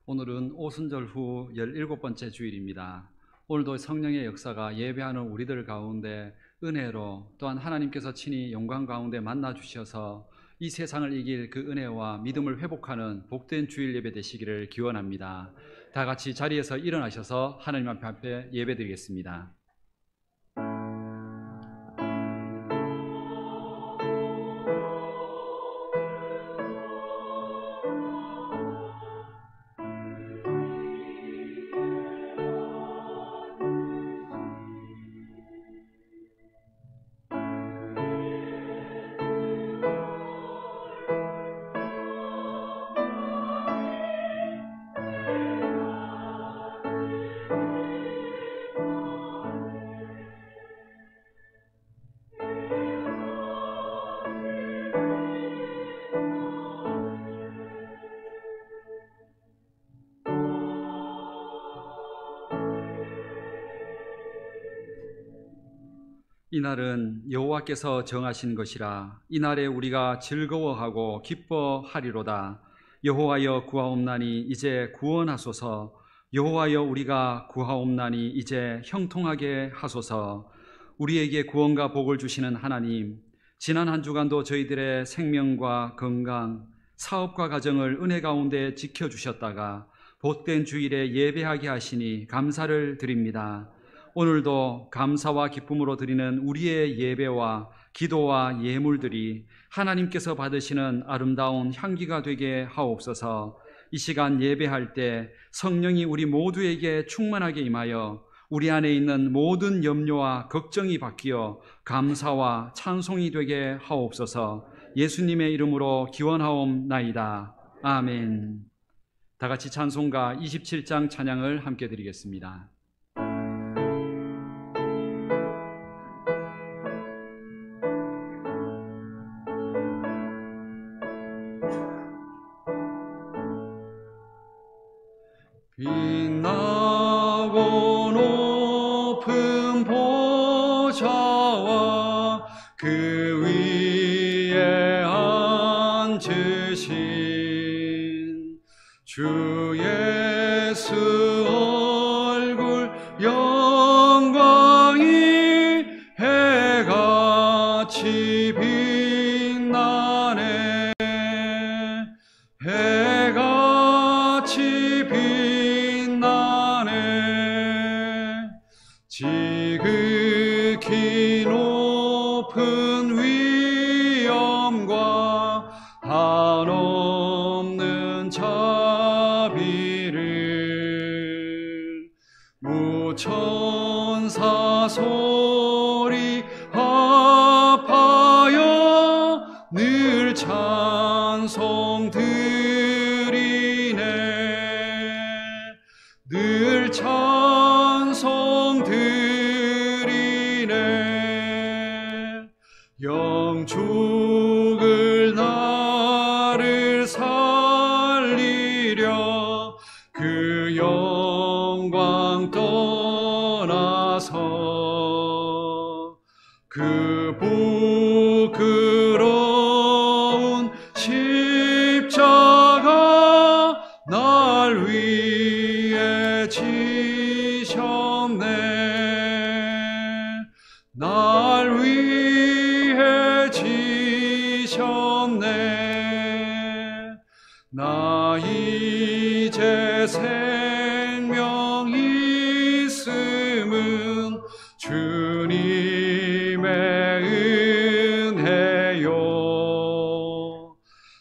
오늘은 오순절 후 17번째 주일입니다. 오늘도 성령의 역사가 예배하는 우리들 가운데 은혜로 또한 하나님께서 친히 영광 가운데 만나 주셔서 이 세상을 이길 그 은혜와 믿음을 회복하는 복된 주일 예배 되시기를 기원합니다. 다 같이 자리에서 일어나셔서 하나님 앞에 예배드리겠습니다. 이날은 여호와께서 정하신 것이라 이날에 우리가 즐거워하고 기뻐하리로다. 여호와여 구하옵나니 이제 구원하소서. 여호와여 우리가 구하옵나니 이제 형통하게 하소서. 우리에게 구원과 복을 주시는 하나님, 지난 한 주간도 저희들의 생명과 건강, 사업과 가정을 은혜 가운데 지켜주셨다가 복된 주일에 예배하게 하시니 감사를 드립니다. 오늘도 감사와 기쁨으로 드리는 우리의 예배와 기도와 예물들이 하나님께서 받으시는 아름다운 향기가 되게 하옵소서. 이 시간 예배할 때 성령이 우리 모두에게 충만하게 임하여 우리 안에 있는 모든 염려와 걱정이 바뀌어 감사와 찬송이 되게 하옵소서. 예수님의 이름으로 기원하옵나이다. 아멘. 다 같이 찬송가 27장 찬양을 함께 드리겠습니다. 빛나고 높은 보좌와 그 위에 앉으신 주 예수 얼굴 영광이 해같이 빛나네. 해같이 빛나네. 지극히 높은 위엄과 한없는 자비를 무천사 소리 합하여 늘 찬송 드리네. 늘 찬송 드리네. 영죽을 나를 살리려 그 영광 떠나서 그 부끄러운 십자가 날 위해 지셨네. 날 위해 지셨네. 나 이제 생명 있음은 주님의 은혜요.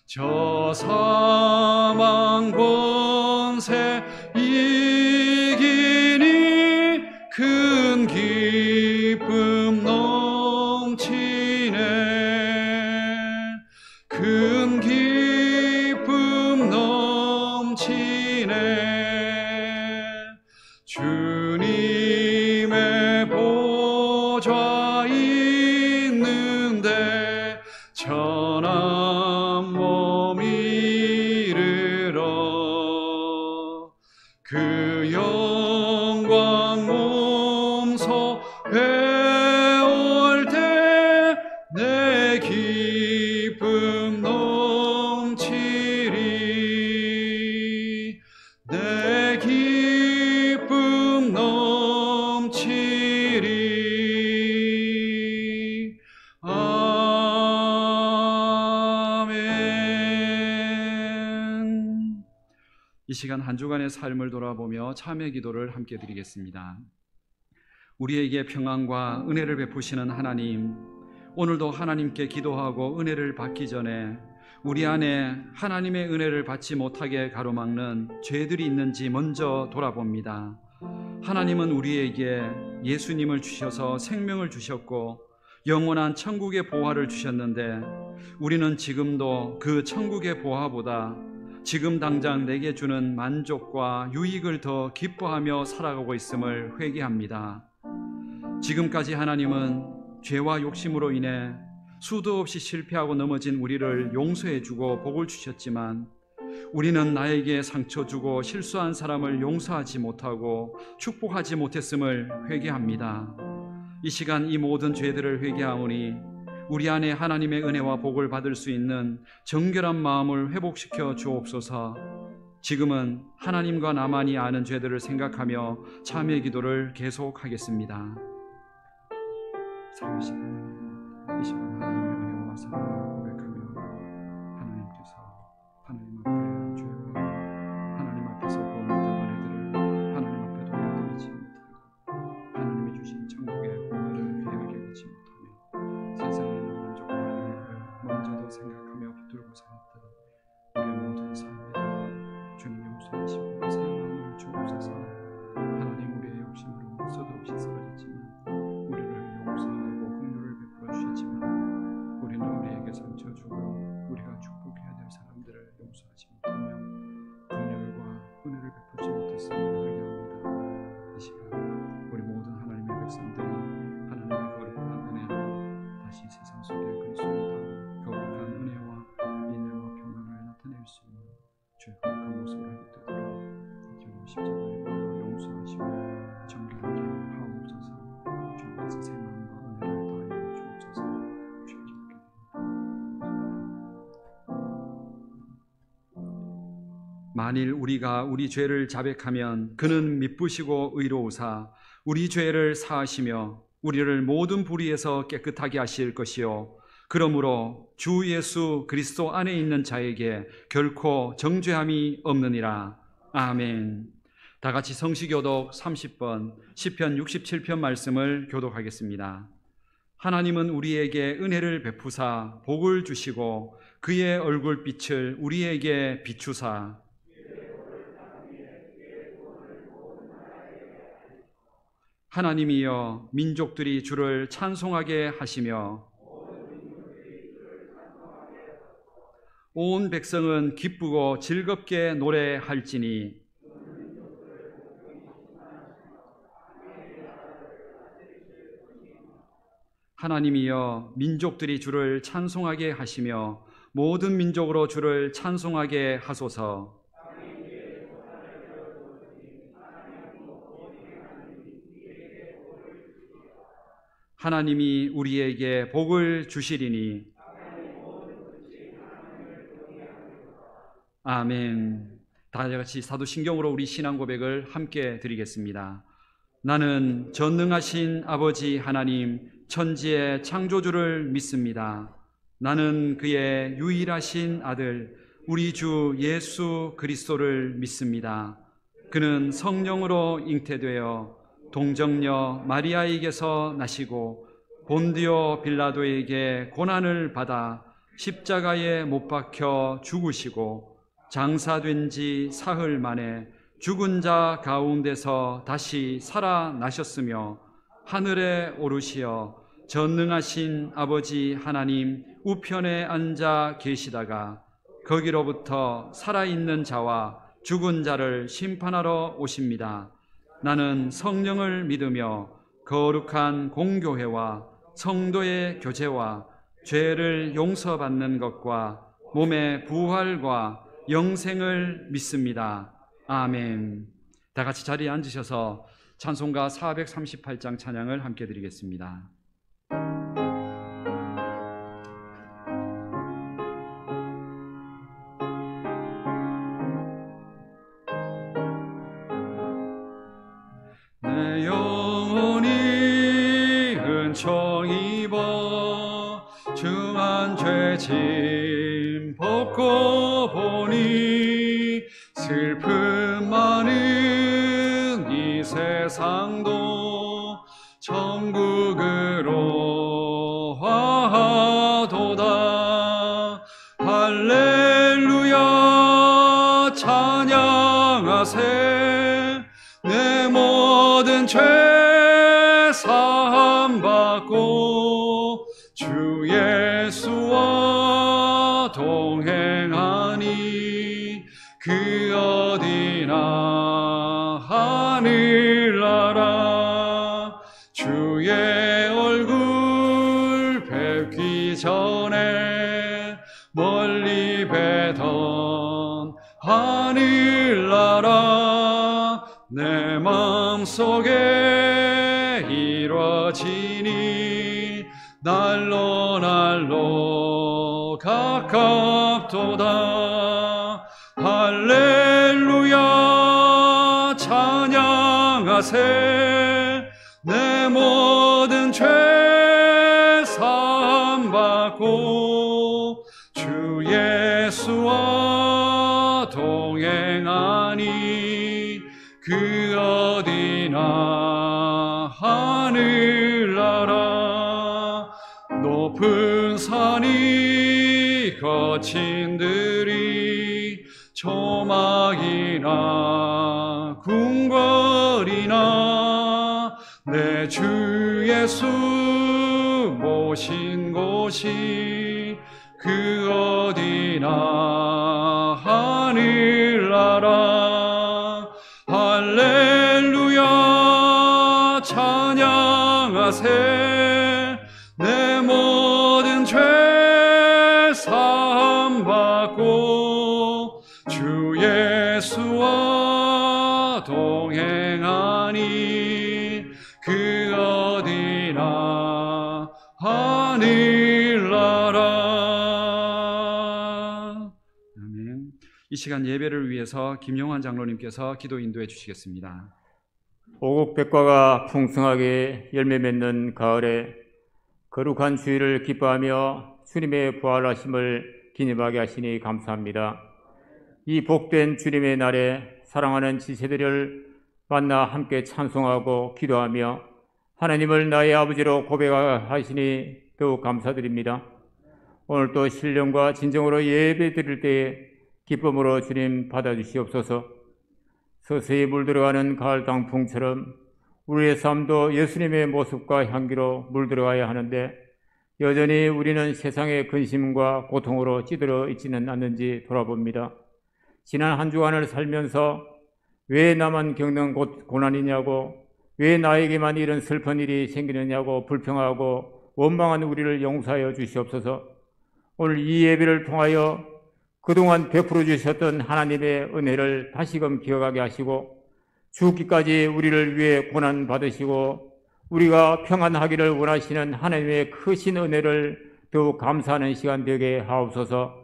저 사망 권세 이기니 큰 기쁨 넘치네. 큰 기쁨 넘치네. 주님의 보좌 있는데 천한 몸 이르러 그 영광 몸소 배울 때 내 기쁨 넘치리. 내 기쁨 넘치리. 이 시간 한 주간의 삶을 돌아보며 참회 기도를 함께 드리겠습니다. 우리에게 평안과 은혜를 베푸시는 하나님, 오늘도 하나님께 기도하고 은혜를 받기 전에 우리 안에 하나님의 은혜를 받지 못하게 가로막는 죄들이 있는지 먼저 돌아봅니다. 하나님은 우리에게 예수님을 주셔서 생명을 주셨고 영원한 천국의 보화를 주셨는데, 우리는 지금도 그 천국의 보화보다 지금 당장 내게 주는 만족과 유익을 더 기뻐하며 살아가고 있음을 회개합니다. 지금까지 하나님은 죄와 욕심으로 인해 수도 없이 실패하고 넘어진 우리를 용서해주고 복을 주셨지만, 우리는 나에게 상처 주고 실수한 사람을 용서하지 못하고 축복하지 못했음을 회개합니다. 이 시간 이 모든 죄들을 회개하오니 우리 안에 하나님의 은혜와 복을 받을 수 있는 정결한 마음을 회복시켜 주옵소서. 지금은 하나님과 나만이 아는 죄들을 생각하며 참회 기도를 계속하겠습니다. 살아계신 하나님, 이 시간 하나님의 은혜와 사랑을 고백하며 하나님께서 하나님 앞에 죄와 하나님 앞에서 본 모든 은혜들을 하나님 앞에 돌려드리지 못하고 하나님이 주신 천국의 보화를 귀하게 여기지 못하며 세상에 있는 만족과 유익을 먼저 더 생각하며 붙들고 살았던 우리의 모든 삶에도 주님 용서하시고 새 마음을 주옵소서. 하나님, 우리의 욕심으로 수도 없이 쓰러졌지만 우리를 용서하고 긍휼을 베풀어 주셨지만, 우리는 우리에게 상처 주고 우리가 축복해야 될 사람들을 용서하지 못하며 긍휼과 은혜를 베풀지 못했음을 회개합니다. 이 시간 우리 모든 하나님의 백성들이 하나님의 거룩한 은혜로 다시 세상 속에 그리스도의 거룩한 은혜와 인내와 평안을 나타낼 수 있는 주의 거룩한 모습을 하게 되도록 주님 십자가의 보혈로 용서하시고 정결하게 하옵소서. 주님께서 새 마음과 은혜를 더하여 주옵소서. 주의 기도께 만일 우리가 우리 죄를 자백하면 그는 미쁘시고 의로우사 우리 죄를 사하시며 우리를 모든 불의에서 깨끗하게 하실 것이요, 그러므로 주 예수 그리스도 안에 있는 자에게 결코 정죄함이 없느니라. 아멘. 다 같이 성시교독 30번 시편 67편 말씀을 교독하겠습니다. 하나님은 우리에게 은혜를 베푸사 복을 주시고 그의 얼굴빛을 우리에게 비추사 하나님이여 민족들이 주를 찬송하게 하시며 온 백성은 기쁘고 즐겁게 노래할지니 하나님이여 민족들이 주를 찬송하게 하시며 모든 민족으로 주를 찬송하게 하소서. 하나님이 우리에게 복을 주시리니 아멘. 다 같이 사도신경으로 우리 신앙 고백을 함께 드리겠습니다. 나는 전능하신 아버지 하나님 천지의 창조주를 믿습니다. 나는 그의 유일하신 아들 우리 주 예수 그리스도를 믿습니다. 그는 성령으로 잉태되어 동정녀 마리아에게서 나시고 본디오 빌라도에게 고난을 받아 십자가에 못 박혀 죽으시고 장사된 지 사흘 만에 죽은 자 가운데서 다시 살아나셨으며 하늘에 오르시어 전능하신 아버지 하나님 우편에 앉아 계시다가 거기로부터 살아있는 자와 죽은 자를 심판하러 오십니다. 나는 성령을 믿으며 거룩한 공교회와 성도의 교제와 죄를 용서받는 것과 몸의 부활과 영생을 믿습니다. 아멘. 다 같이 자리에 앉으셔서 찬송가 438장 찬양을 함께 드리겠습니다. 내 영혼이 은총 입어 중한 죄짐 벗고 보니 슬픔 많은 이 세상도 천국으로 화하도다. 할렐루야 찬양하세. 내 모든 죄 사함받고 주 예수와 동행하니 그 어디나 하늘나라. 주의 얼굴 뵙기 전에 멀리 뵈던 하늘나라. 내 마음속에 이루어지니 날로 날로 가깝도다. 할렐루야 찬양하세. 내 모든 죄 사함받고 주 예수와 동행하니 그 어디나 하늘나라. 높은 산이 거친 들이 조막이나 궁궐이나 내 주 예수 모신 곳이 그 어디나 하늘나라. 할렐루야 찬양하세. 내 모든 죄 사함받고 주 예수와 동행하니 그 어디나 하늘나라. 아멘. 이 시간 예배를 위해서 김용환 장로님께서 기도 인도해 주시겠습니다. 오곡백과가 풍성하게 열매 맺는 가을에 거룩한 주일을 기뻐하며 주님의 부활하심을 기념하게 하시니 감사합니다. 이 복된 주님의 날에 사랑하는 지체들을 만나 함께 찬송하고 기도하며 하나님을 나의 아버지로 고백하시니 더욱 감사드립니다. 오늘도 신령과 진정으로 예배 드릴 때에 기쁨으로 주님 받아주시옵소서. 서서히 물들어가는 가을 당풍처럼 우리의 삶도 예수님의 모습과 향기로 물들어가야 하는데 여전히 우리는 세상의 근심과 고통으로 찌들어 있지는 않는지 돌아봅니다. 지난 한 주간을 살면서 왜 나만 겪는 고난이냐고, 왜 나에게만 이런 슬픈 일이 생기느냐고 불평하고 원망한 우리를 용서하여 주시옵소서. 오늘 이 예배를 통하여 그동안 베풀어 주셨던 하나님의 은혜를 다시금 기억하게 하시고 죽기까지 우리를 위해 고난 받으시고 우리가 평안하기를 원하시는 하나님의 크신 은혜를 더욱 감사하는 시간 되게 하옵소서.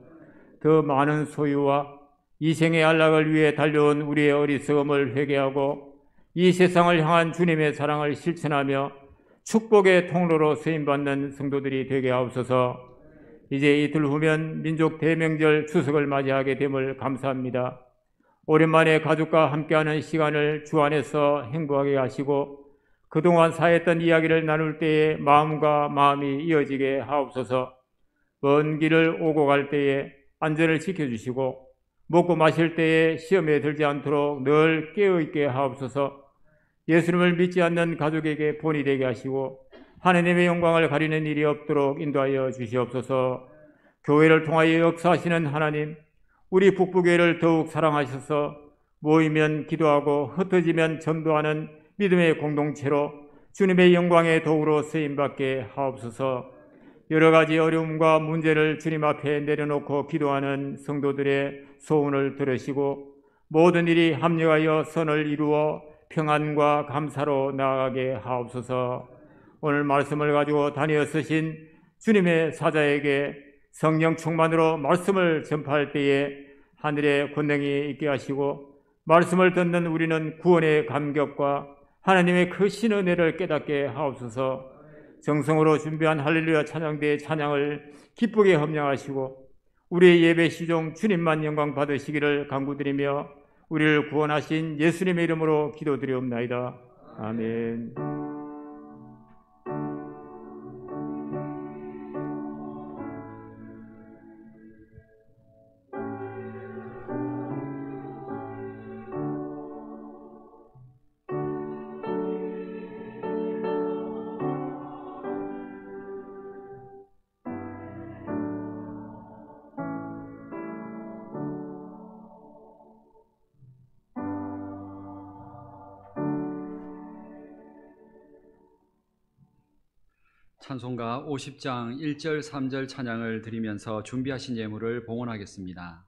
더 많은 소유와 이 생의 안락을 위해 달려온 우리의 어리석음을 회개하고 이 세상을 향한 주님의 사랑을 실천하며 축복의 통로로 쓰임받는 성도들이 되게 하옵소서. 이제 이틀 후면 민족 대명절 추석을 맞이하게 됨을 감사합니다. 오랜만에 가족과 함께하는 시간을 주 안에서 행복하게 하시고 그동안 사했던 이야기를 나눌 때에 마음과 마음이 이어지게 하옵소서. 먼 길을 오고 갈 때에 안전을 지켜주시고 먹고 마실 때에 시험에 들지 않도록 늘 깨어있게 하옵소서. 예수님을 믿지 않는 가족에게 본이 되게 하시고 하나님의 영광을 가리는 일이 없도록 인도하여 주시옵소서. 교회를 통하여 역사하시는 하나님, 우리 북부교회를 더욱 사랑하셔서 모이면 기도하고 흩어지면 전도하는 믿음의 공동체로 주님의 영광의 도구로 쓰임받게 하옵소서. 여러 가지 어려움과 문제를 주님 앞에 내려놓고 기도하는 성도들의 소원을 들으시고 모든 일이 합력하여 선을 이루어 평안과 감사로 나아가게 하옵소서. 오늘 말씀을 가지고 다니어 쓰신 주님의 사자에게 성령 충만으로 말씀을 전파할 때에 하늘의 권능이 있게 하시고 말씀을 듣는 우리는 구원의 감격과 하나님의 크신 은혜를 깨닫게 하옵소서. 정성으로 준비한 할렐루야 찬양대의 찬양을 기쁘게 협력하시고 우리의 예배 시중 주님만 영광 받으시기를 간구드리며 우리를 구원하신 예수님의 이름으로 기도드리옵나이다. 아멘. 찬송가 50장 1절 3절 찬양을 드리면서 준비하신 예물을 봉헌하겠습니다.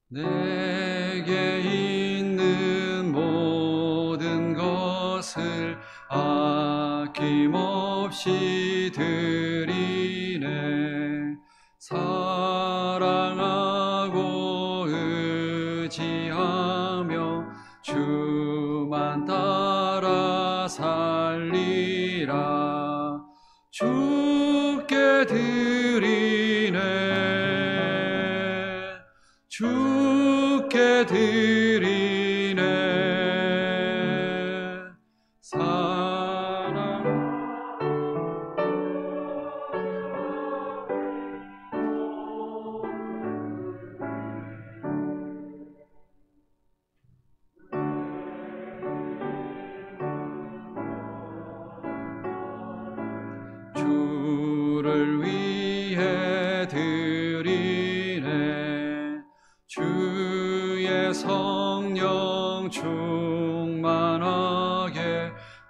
내게 있는 모든 것을 아낌없이 드리네. 사랑하고 의지하며 주만 따라 살리라. 주께 드리네. 주께 드리네. 주를 위해 드리네. 주의 성령 충만하게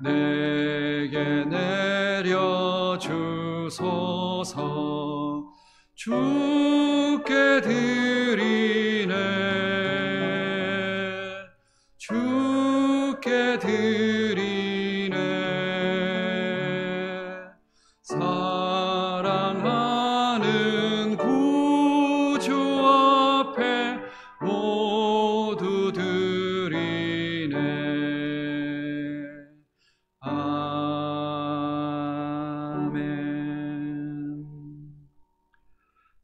내게 내려주소서. 주께 드리네. 주께 드리네. 사랑하는 구주 앞에 모두 드리네. 아멘.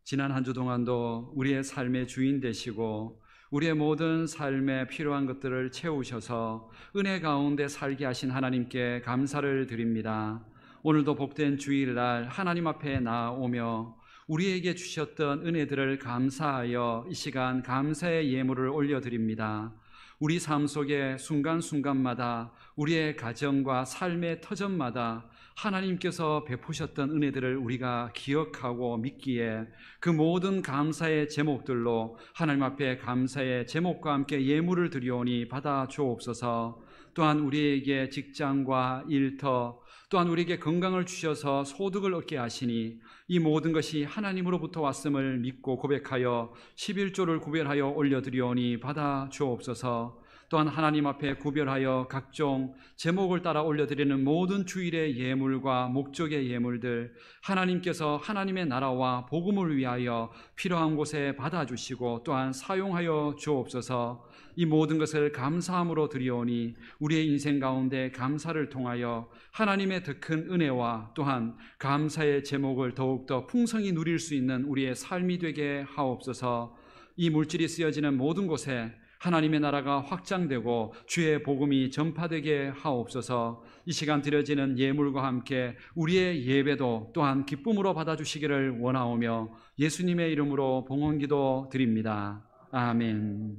지난 한 주 동안도 우리의 삶의 주인 되시고 우리의 모든 삶에 필요한 것들을 채우셔서 은혜 가운데 살게 하신 하나님께 감사를 드립니다. 오늘도 복된 주일날 하나님 앞에 나아오며 우리에게 주셨던 은혜들을 감사하여 이 시간 감사의 예물을 올려드립니다. 우리 삶 속의 순간순간마다 우리의 가정과 삶의 터전마다 하나님께서 베푸셨던 은혜들을 우리가 기억하고 믿기에 그 모든 감사의 제목들로 하나님 앞에 감사의 제목과 함께 예물을 드리오니 받아 주옵소서. 또한 우리에게 직장과 일터, 또한 우리에게 건강을 주셔서 소득을 얻게 하시니 이 모든 것이 하나님으로부터 왔음을 믿고 고백하여 11조를 구별하여 올려드리오니 받아 주옵소서. 또한 하나님 앞에 구별하여 각종 제목을 따라 올려드리는 모든 주일의 예물과 목적의 예물들, 하나님께서 하나님의 나라와 복음을 위하여 필요한 곳에 받아주시고 또한 사용하여 주옵소서. 이 모든 것을 감사함으로 드리오니 우리의 인생 가운데 감사를 통하여 하나님의 더 큰 은혜와 또한 감사의 제목을 더욱더 풍성히 누릴 수 있는 우리의 삶이 되게 하옵소서. 이 물질이 쓰여지는 모든 곳에 하나님의 나라가 확장되고 주의 복음이 전파되게 하옵소서. 이 시간 드려지는 예물과 함께 우리의 예배도 또한 기쁨으로 받아주시기를 원하오며 예수님의 이름으로 봉헌기도 드립니다. 아멘.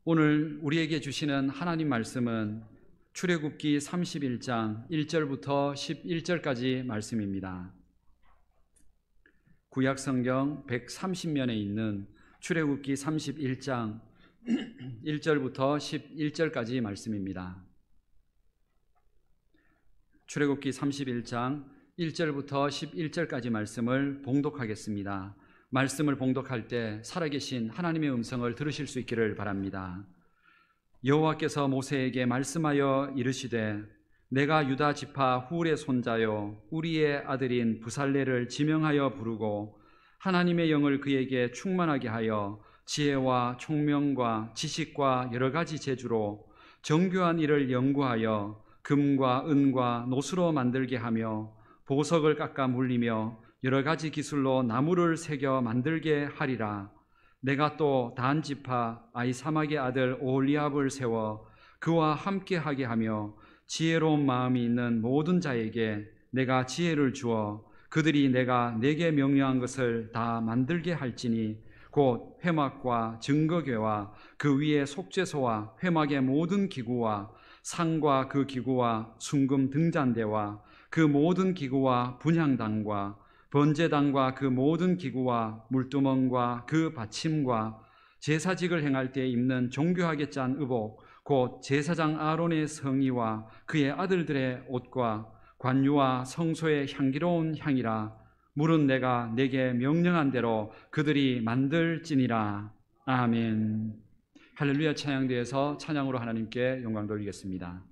오늘 우리에게 주시는 하나님 말씀은 출애굽기 31장 1절부터 11절까지 말씀입니다. 구약성경 130면에 있는 출애굽기 31장 1절부터 11절까지 말씀입니다. 출애굽기 31장 1절부터 11절까지 말씀을 봉독하겠습니다. 말씀을 봉독할 때 살아계신 하나님의 음성을 들으실 수 있기를 바랍니다. 여호와께서 모세에게 말씀하여 이르시되 내가 유다 지파 훌의 손자요 우리의 아들인 부살레를 지명하여 부르고 하나님의 영을 그에게 충만하게 하여 지혜와 총명과 지식과 여러 가지 재주로 정교한 일을 연구하여 금과 은과 노수로 만들게 하며 보석을 깎아 물리며 여러 가지 기술로 나무를 새겨 만들게 하리라. 내가 또 단 지파 아히사막의 아들 오홀리압을 세워 그와 함께하게 하며 지혜로운 마음이 있는 모든 자에게 내가 지혜를 주어 그들이 내가 내게 명령한 것을 다 만들게 할지니 곧 회막과 증거궤와 그 위에 속죄소와 회막의 모든 기구와 상과 그 기구와 순금 등잔대와 그 모든 기구와 분향단과 번제단과 그 모든 기구와 물두멍과 그 받침과 제사직을 행할 때 입는 정교하게 짠 의복 곧 제사장 아론의 성의와 그의 아들들의 옷과 관유와 성소의 향기로운 향이라. 물은 내가 내게 명령한 대로 그들이 만들지니라. 아멘. 할렐루야. 찬양대에서 찬양으로 하나님께 영광 돌리겠습니다.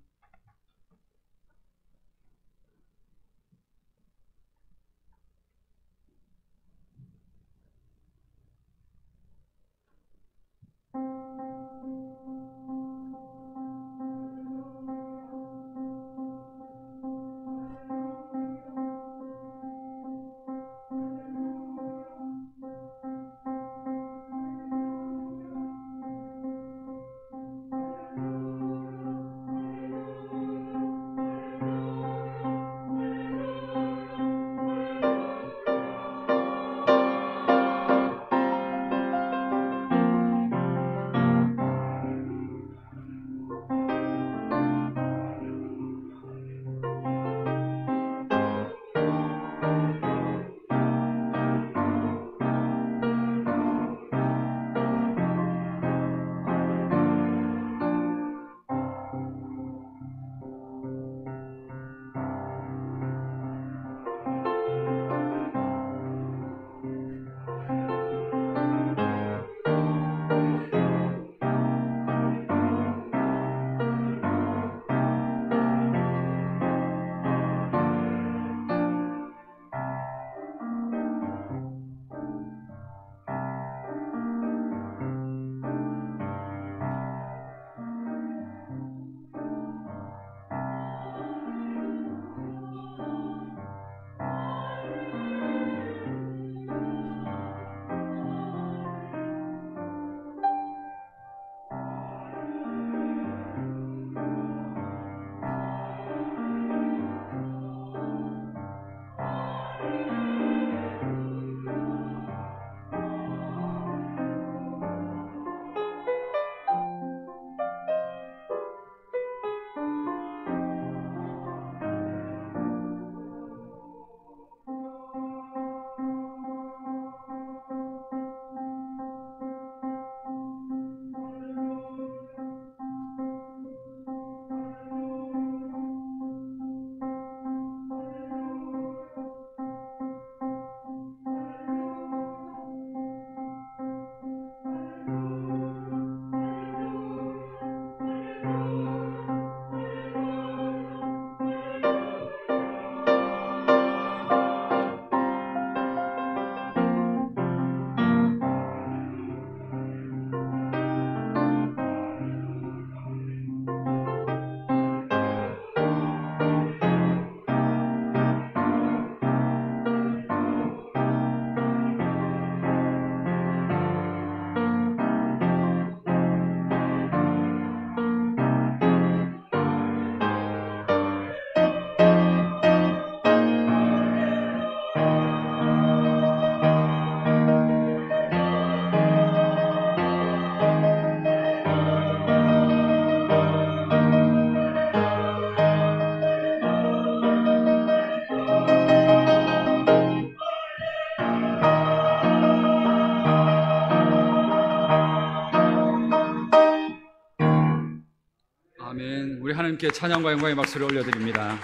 아멘. 우리 하나님께 찬양과 영광의 박수를 올려드립니다.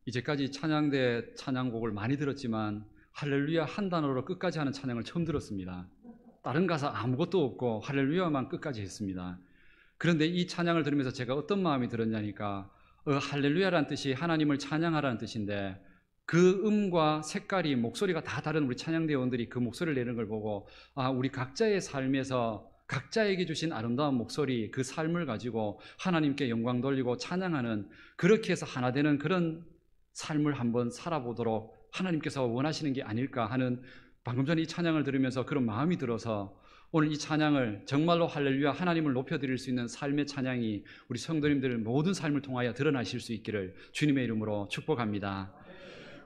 이제까지 찬양대 찬양곡을 많이 들었지만 할렐루야 한 단어로 끝까지 하는 찬양을 처음 들었습니다. 다른 가사 아무것도 없고 할렐루야만 끝까지 했습니다. 그런데 이 찬양을 들으면서 제가 어떤 마음이 들었냐니까 할렐루야라는 뜻이 하나님을 찬양하라는 뜻인데 그 음과 색깔이 목소리가 다 다른 우리 찬양대원들이 그 목소리를 내는 걸 보고 우리 각자의 삶에서 각자에게 주신 아름다운 목소리, 그 삶을 가지고 하나님께 영광 돌리고 찬양하는, 그렇게 해서 하나 되는 그런 삶을 한번 살아보도록 하나님께서 원하시는 게 아닐까 하는, 방금 전에 이 찬양을 들으면서 그런 마음이 들어서 오늘 이 찬양을 정말로 할렐루야 하나님을 높여드릴 수 있는 삶의 찬양이 우리 성도님들 모든 삶을 통하여 드러나실 수 있기를 주님의 이름으로 축복합니다.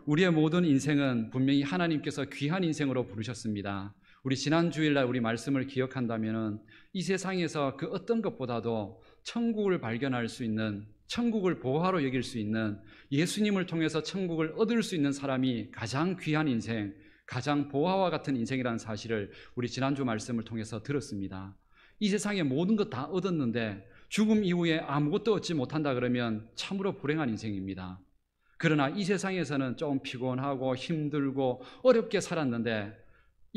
우리의 모든 인생은 분명히 하나님께서 귀한 인생으로 부르셨습니다. 우리 지난 주일날 우리 말씀을 기억한다면 이 세상에서 그 어떤 것보다도 천국을 발견할 수 있는, 천국을 보화로 여길 수 있는, 예수님을 통해서 천국을 얻을 수 있는 사람이 가장 귀한 인생, 가장 보화와 같은 인생이라는 사실을 우리 지난주 말씀을 통해서 들었습니다. 이 세상의 모든 것 다 얻었는데 죽음 이후에 아무것도 얻지 못한다 그러면 참으로 불행한 인생입니다. 그러나 이 세상에서는 좀 피곤하고 힘들고 어렵게 살았는데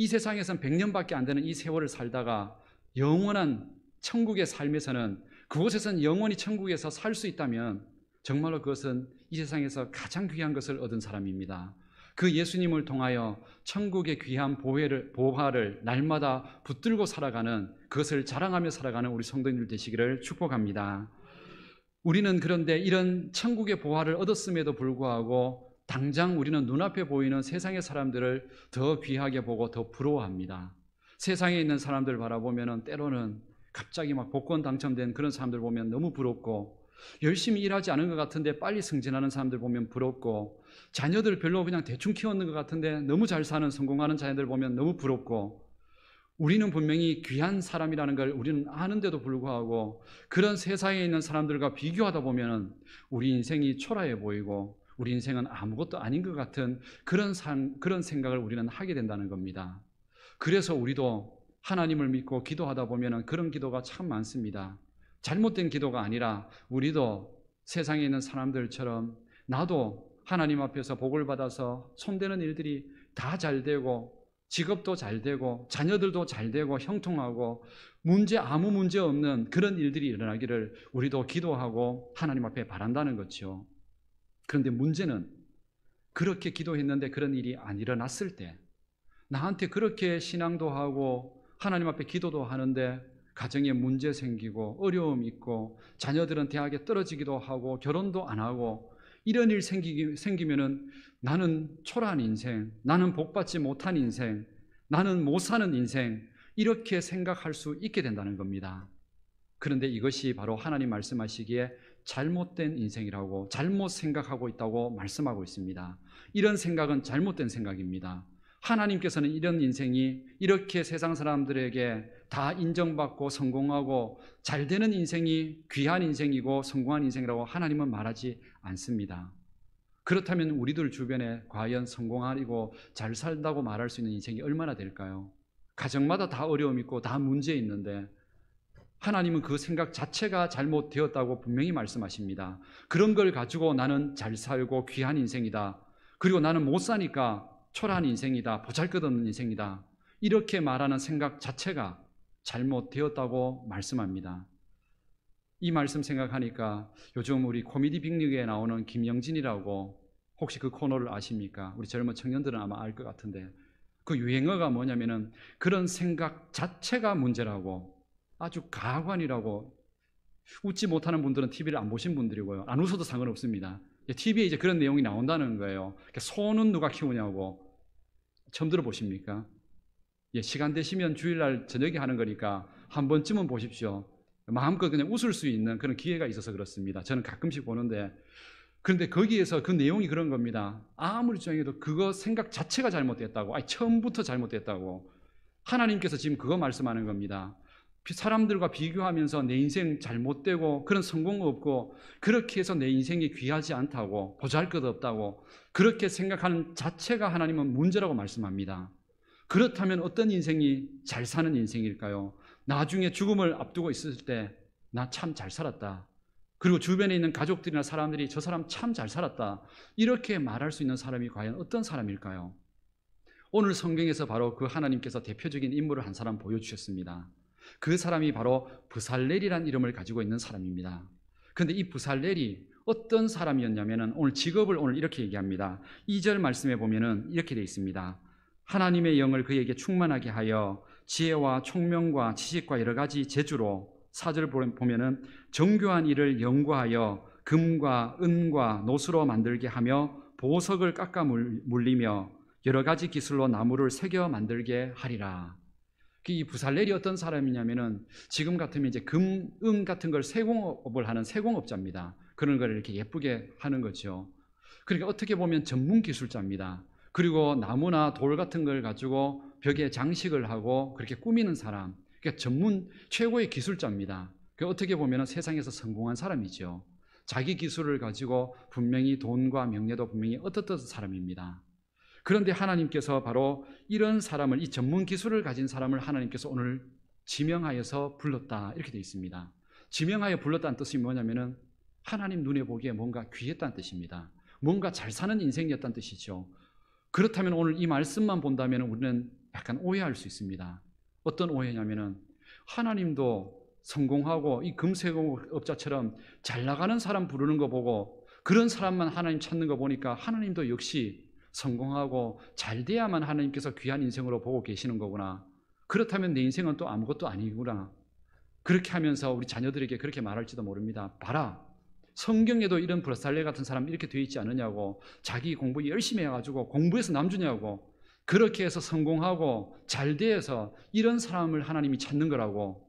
이 세상에서는 100년밖에 안 되는 이 세월을 살다가 영원한 천국의 삶에서는, 그곳에서는 영원히 천국에서 살 수 있다면 정말로 그것은 이 세상에서 가장 귀한 것을 얻은 사람입니다. 그 예수님을 통하여 천국의 귀한 보화를 날마다 붙들고 살아가는, 그것을 자랑하며 살아가는 우리 성도님들 되시기를 축복합니다. 우리는 그런데 이런 천국의 보화를 얻었음에도 불구하고 당장 우리는 눈앞에 보이는 세상의 사람들을 더 귀하게 보고 더 부러워합니다. 세상에 있는 사람들 바라보면 때로는 갑자기 막 복권 당첨된 그런 사람들 보면 너무 부럽고, 열심히 일하지 않은 것 같은데 빨리 승진하는 사람들 보면 부럽고, 자녀들 별로 그냥 대충 키웠는 것 같은데 너무 잘 사는 성공하는 자녀들 보면 너무 부럽고, 우리는 분명히 귀한 사람이라는 걸 우리는 아는데도 불구하고 그런 세상에 있는 사람들과 비교하다 보면 우리 인생이 초라해 보이고 우리 인생은 아무것도 아닌 것 같은 그런 생각을 우리는 하게 된다는 겁니다. 그래서 우리도 하나님을 믿고 기도하다 보면 그런 기도가 참 많습니다. 잘못된 기도가 아니라 우리도 세상에 있는 사람들처럼 나도 하나님 앞에서 복을 받아서 손대는 일들이 다 잘 되고 직업도 잘 되고 자녀들도 잘 되고 형통하고 아무 문제 없는 그런 일들이 일어나기를 우리도 기도하고 하나님 앞에 바란다는 거죠. 그런데 문제는 그렇게 기도했는데 그런 일이 안 일어났을 때, 나한테 그렇게 신앙도 하고 하나님 앞에 기도도 하는데 가정에 문제 생기고 어려움 있고 자녀들은 대학에 떨어지기도 하고 결혼도 안 하고 이런 일 생기면은 나는 초라한 인생, 나는 복받지 못한 인생, 나는 못 사는 인생, 이렇게 생각할 수 있게 된다는 겁니다. 그런데 이것이 바로 하나님 말씀하시기에 잘못된 인생이라고, 잘못 생각하고 있다고 말씀하고 있습니다. 이런 생각은 잘못된 생각입니다. 하나님께서는 이런 인생이 이렇게 세상 사람들에게 다 인정받고 성공하고 잘 되는 인생이 귀한 인생이고 성공한 인생이라고 하나님은 말하지 않습니다. 그렇다면 우리들 주변에 과연 성공하고 잘 살다고 말할 수 있는 인생이 얼마나 될까요? 가정마다 다 어려움 있고 다 문제 있는데 하나님은 그 생각 자체가 잘못되었다고 분명히 말씀하십니다. 그런 걸 가지고 나는 잘 살고 귀한 인생이다, 그리고 나는 못 사니까 초라한 인생이다, 보잘것없는 인생이다, 이렇게 말하는 생각 자체가 잘못되었다고 말씀합니다. 이 말씀 생각하니까 요즘 우리 코미디 빅리그에 나오는 김영진이라고, 혹시 그 코너를 아십니까? 우리 젊은 청년들은 아마 알 것 같은데, 그 유행어가 뭐냐면은 그런 생각 자체가 문제라고, 아주 가관이라고. 웃지 못하는 분들은 TV를 안 보신 분들이고요, 안 웃어도 상관없습니다. TV에 이제 그런 내용이 나온다는 거예요. 소는 누가 키우냐고. 처음 들어보십니까? 시간 되시면 주일날 저녁에 하는 거니까 한 번쯤은 보십시오. 마음껏 그냥 웃을 수 있는 그런 기회가 있어서 그렇습니다. 저는 가끔씩 보는데, 그런데 거기에서 그 내용이 그런 겁니다. 아무리 주장해도 그거 생각 자체가 잘못됐다고, 처음부터 잘못됐다고. 하나님께서 지금 그거 말씀하는 겁니다. 사람들과 비교하면서 내 인생 잘못되고 그런 성공 없고 그렇게 해서 내 인생이 귀하지 않다고, 보잘것없다고 그렇게 생각하는 자체가 하나님은 문제라고 말씀합니다. 그렇다면 어떤 인생이 잘 사는 인생일까요? 나중에 죽음을 앞두고 있을 때 나 참 잘 살았다, 그리고 주변에 있는 가족들이나 사람들이 저 사람 참 잘 살았다, 이렇게 말할 수 있는 사람이 과연 어떤 사람일까요? 오늘 성경에서 바로 그 하나님께서 대표적인 인물을 한 사람 보여주셨습니다. 그 사람이 바로 브살렐이라는 이름을 가지고 있는 사람입니다. 그런데 이 브살렐이 어떤 사람이었냐면 오늘 직업을 이렇게 얘기합니다. 2절 말씀에 보면은 이렇게 되어 있습니다. 하나님의 영을 그에게 충만하게 하여 지혜와 총명과 지식과 여러 가지 재주로 4절 보면은 정교한 일을 연구하여 금과 은과 노수로 만들게 하며 보석을 깎아 물리며 여러 가지 기술로 나무를 새겨 만들게 하리라. 이 부살렐이 어떤 사람이냐면은 지금 같으면 이제 금, 은 같은 걸 세공업을 하는 세공업자입니다. 그런 걸 이렇게 예쁘게 하는 거죠. 그러니까 어떻게 보면 전문 기술자입니다. 그리고 나무나 돌 같은 걸 가지고 벽에 장식을 하고 그렇게 꾸미는 사람, 그러니까 전문 최고의 기술자입니다. 어떻게 보면 세상에서 성공한 사람이죠. 자기 기술을 가지고 분명히 돈과 명예도 분명히 얻었던 사람입니다. 그런데 하나님께서 바로 이런 사람을, 이 전문 기술을 가진 사람을 하나님께서 오늘 지명하여서 불렀다, 이렇게 되어 있습니다. 지명하여 불렀다는 뜻이 뭐냐면은 하나님 눈에 보기에 뭔가 귀했다는 뜻입니다. 뭔가 잘 사는 인생이었다는 뜻이죠. 그렇다면 오늘 이 말씀만 본다면 우리는 약간 오해할 수 있습니다. 어떤 오해냐면은 하나님도 성공하고 이 금세공업자처럼 잘 나가는 사람 부르는 거 보고 그런 사람만 하나님 찾는 거 보니까 하나님도 역시 성공하고 잘 돼야만 하나님께서 귀한 인생으로 보고 계시는 거구나. 그렇다면 내 인생은 또 아무것도 아니구나. 그렇게 하면서 우리 자녀들에게 그렇게 말할지도 모릅니다. 봐라, 성경에도 이런 부살렐 같은 사람 이렇게 되어 있지 않느냐고. 자기 공부 열심히 해가지고 공부해서 남 주냐고. 그렇게 해서 성공하고 잘 돼서 이런 사람을 하나님이 찾는 거라고.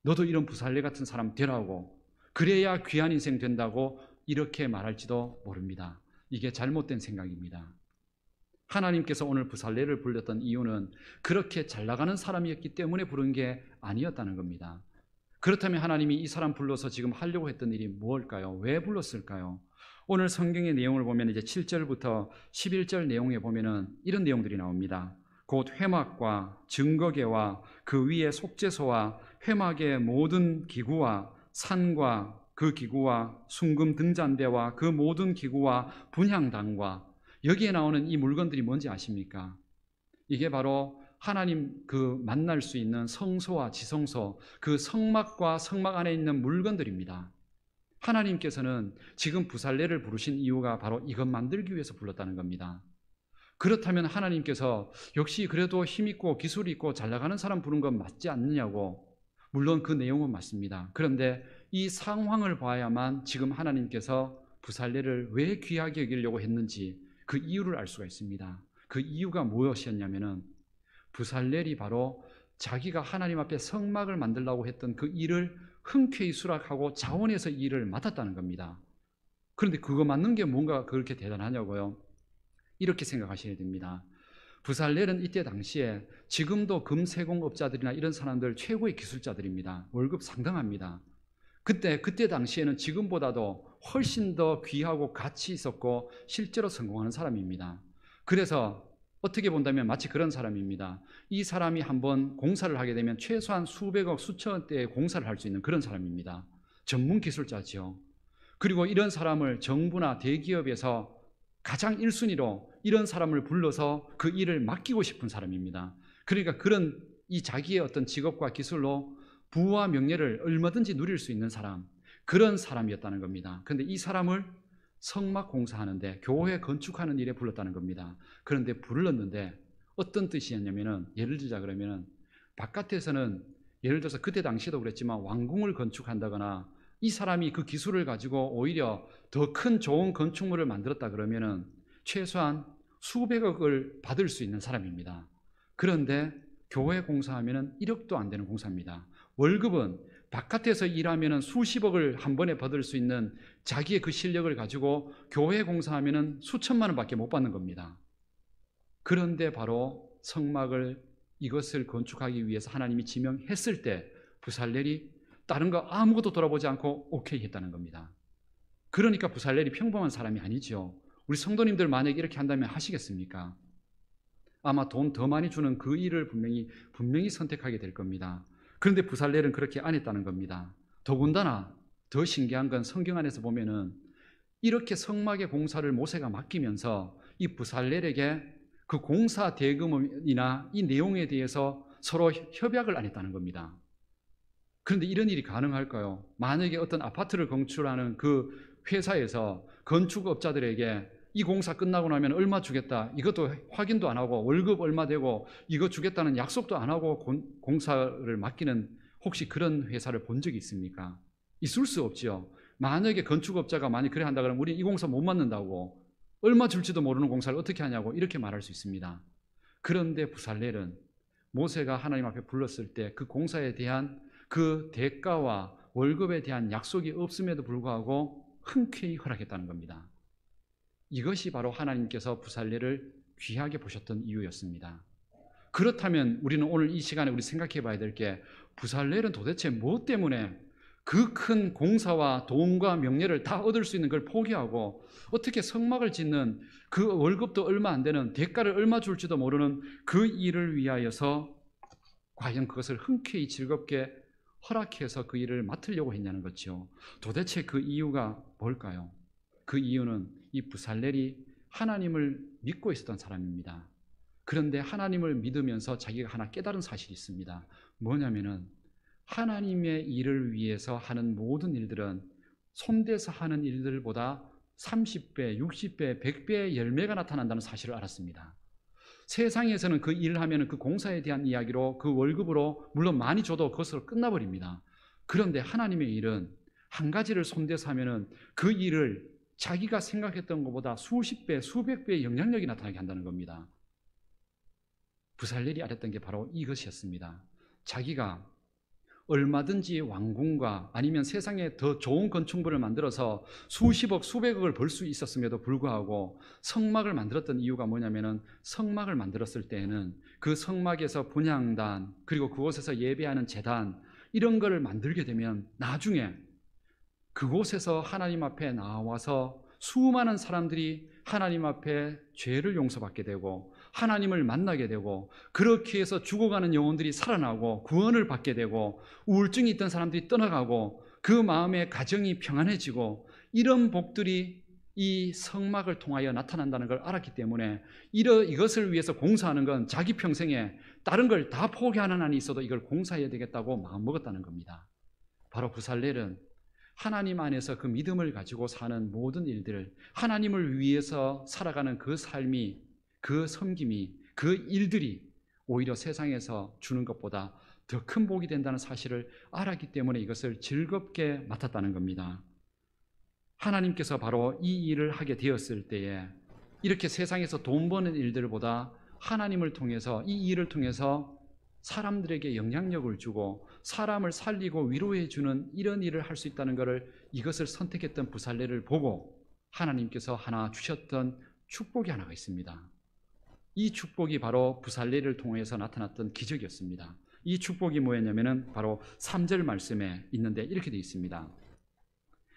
너도 이런 부살렐 같은 사람 되라고. 그래야 귀한 인생 된다고 이렇게 말할지도 모릅니다. 이게 잘못된 생각입니다. 하나님께서 오늘 부살렐을 불렀던 이유는 그렇게 잘 나가는 사람이었기 때문에 부른 게 아니었다는 겁니다. 그렇다면 하나님이 이 사람 불러서 지금 하려고 했던 일이 무엇일까요? 왜 불렀을까요? 오늘 성경의 내용을 보면 이제 7절부터 11절 내용에 보면은 이런 내용들이 나옵니다. 곧 회막과 증거계와 그 위에 속죄소와 회막의 모든 기구와 산과 그 기구와 순금 등잔대와 그 모든 기구와 분향단과, 여기에 나오는 이 물건들이 뭔지 아십니까? 이게 바로 하나님 그 만날 수 있는 성소와 지성소, 그 성막과 성막 안에 있는 물건들입니다. 하나님께서는 지금 부살렐을 부르신 이유가 바로 이것 만들기 위해서 불렀다는 겁니다. 그렇다면 하나님께서 역시 그래도 힘있고 기술이 있고 잘 나가는 사람 부른 건 맞지 않느냐고. 물론 그 내용은 맞습니다. 그런데 이 상황을 봐야만 지금 하나님께서 부살렐을 왜 귀하게 여기려고 했는지 그 이유를 알 수가 있습니다. 그 이유가 무엇이었냐면은 부살렐이 바로 자기가 하나님 앞에 성막을 만들려고 했던 그 일을 흔쾌히 수락하고 자원해서 이 일을 맡았다는 겁니다. 그런데 그거 맡는 게 뭔가 그렇게 대단하냐고요? 이렇게 생각하셔야 됩니다. 부살렐은 이때 당시에 지금도 금세공업자들이나 이런 사람들 최고의 기술자들입니다. 월급 상당합니다. 그때 당시에는 지금보다도 훨씬 더 귀하고 가치 있었고 실제로 성공하는 사람입니다. 그래서 어떻게 본다면 마치 그런 사람입니다. 이 사람이 한번 공사를 하게 되면 최소한 수백억, 수천억대의 공사를 할 수 있는 그런 사람입니다. 전문 기술자죠. 그리고 이런 사람을 정부나 대기업에서 가장 1순위로 이런 사람을 불러서 그 일을 맡기고 싶은 사람입니다. 그러니까 그런 이 자기의 어떤 직업과 기술로 부와 명예를 얼마든지 누릴 수 있는 사람, 그런 사람이었다는 겁니다. 그런데 이 사람을 성막 공사하는데, 교회 건축하는 일에 불렀다는 겁니다. 그런데 불렀는데 어떤 뜻이었냐면은, 예를 들자 그러면은 바깥에서는 예를 들어서 그때 당시에도 그랬지만 왕궁을 건축한다거나 이 사람이 그 기술을 가지고 오히려 더 큰 좋은 건축물을 만들었다 그러면은 최소한 수백억을 받을 수 있는 사람입니다. 그런데 교회 공사하면은 1억도 안 되는 공사입니다. 월급은 바깥에서 일하면은 수십억을 한 번에 받을 수 있는 자기의 그 실력을 가지고 교회 공사하면은 수천만 원밖에 못 받는 겁니다. 그런데 바로 성막을, 이것을 건축하기 위해서 하나님이 지명했을 때 부살렐이 다른 거 아무것도 돌아보지 않고 오케이 했다는 겁니다. 그러니까 부살렐이 평범한 사람이 아니죠. 우리 성도님들 만약에 이렇게 한다면 하시겠습니까? 아마 돈 더 많이 주는 그 일을 분명히 선택하게 될 겁니다. 그런데 부살렐은 그렇게 안 했다는 겁니다. 더군다나 더 신기한 건 성경 안에서 보면은 이렇게 성막의 공사를 모세가 맡기면서 이 부살렐에게 그 공사 대금이나 이 내용에 대해서 서로 협약을 안 했다는 겁니다. 그런데 이런 일이 가능할까요? 만약에 어떤 아파트를 건축하는 그 회사에서 건축업자들에게 이 공사 끝나고 나면 얼마 주겠다, 이것도 확인도 안 하고 월급 얼마 되고 이거 주겠다는 약속도 안 하고 공사를 맡기는 혹시 그런 회사를 본 적이 있습니까? 있을 수 없죠. 만약에 건축업자가 많이 그래 한다 그러면 우리 이 공사 못 맡는다고, 얼마 줄지도 모르는 공사를 어떻게 하냐고 이렇게 말할 수 있습니다. 그런데 부살렐은 모세가 하나님 앞에 불렀을 때 그 공사에 대한 그 대가와 월급에 대한 약속이 없음에도 불구하고 흔쾌히 허락했다는 겁니다. 이것이 바로 하나님께서 부살렐을 귀하게 보셨던 이유였습니다. 그렇다면 우리는 오늘 이 시간에 우리 생각해 봐야 될 게, 부살렐은 도대체 무엇 때문에 그 큰 공사와 돈과 명예를 다 얻을 수 있는 걸 포기하고 어떻게 성막을 짓는 그 월급도 얼마 안 되는, 대가를 얼마 줄지도 모르는 그 일을 위하여서 과연 그것을 흔쾌히 즐겁게 허락해서 그 일을 맡으려고 했냐는 거죠. 도대체 그 이유가 뭘까요? 그 이유는 이 부살렐이 하나님을 믿고 있었던 사람입니다. 그런데 하나님을 믿으면서 자기가 하나 깨달은 사실이 있습니다. 뭐냐면은 하나님의 일을 위해서 하는 모든 일들은 손대서 하는 일들보다 30배, 60배, 100배의 열매가 나타난다는 사실을 알았습니다. 세상에서는 그 일을 하면 그 공사에 대한 이야기로 그 월급으로 물론 많이 줘도 그것으로 끝나버립니다. 그런데 하나님의 일은 한 가지를 손대서 하면은 그 일을 자기가 생각했던 것보다 수십 배, 수백 배의 영향력이 나타나게 한다는 겁니다. 부살렐이 알았던 게 바로 이것이었습니다. 자기가 얼마든지 왕궁과 아니면 세상에 더 좋은 건축물을 만들어서 수십억, 수백억을 벌 수 있었음에도 불구하고 성막을 만들었던 이유가 뭐냐면은, 성막을 만들었을 때에는 그 성막에서 분향단, 그리고 그곳에서 예배하는 제단, 이런 거를 만들게 되면 나중에 그곳에서 하나님 앞에 나와서 수많은 사람들이 하나님 앞에 죄를 용서받게 되고 하나님을 만나게 되고, 그렇게 해서 죽어가는 영혼들이 살아나고 구원을 받게 되고, 우울증이 있던 사람들이 떠나가고 그 마음의 가정이 평안해지고, 이런 복들이 이 성막을 통하여 나타난다는 걸 알았기 때문에 이것을 위해서 공사하는 건 자기 평생에 다른 걸 다 포기하는 한이 있어도 이걸 공사해야 되겠다고 마음먹었다는 겁니다. 바로 부살렐은 하나님 안에서 그 믿음을 가지고 사는 모든 일들을, 하나님을 위해서 살아가는 그 삶이, 그 섬김이, 그 일들이 오히려 세상에서 주는 것보다 더 큰 복이 된다는 사실을 알았기 때문에 이것을 즐겁게 맡았다는 겁니다. 하나님께서 바로 이 일을 하게 되었을 때에 이렇게 세상에서 돈 버는 일들보다 하나님을 통해서, 이 일을 통해서 사람들에게 영향력을 주고 사람을 살리고 위로해 주는 이런 일을 할 수 있다는 것을, 이것을 선택했던 부살렐을 보고 하나님께서 하나 주셨던 축복이 하나가 있습니다. 이 축복이 바로 부살렐을 통해서 나타났던 기적이었습니다. 이 축복이 뭐였냐면은 바로 3절 말씀에 있는데 이렇게 되어 있습니다.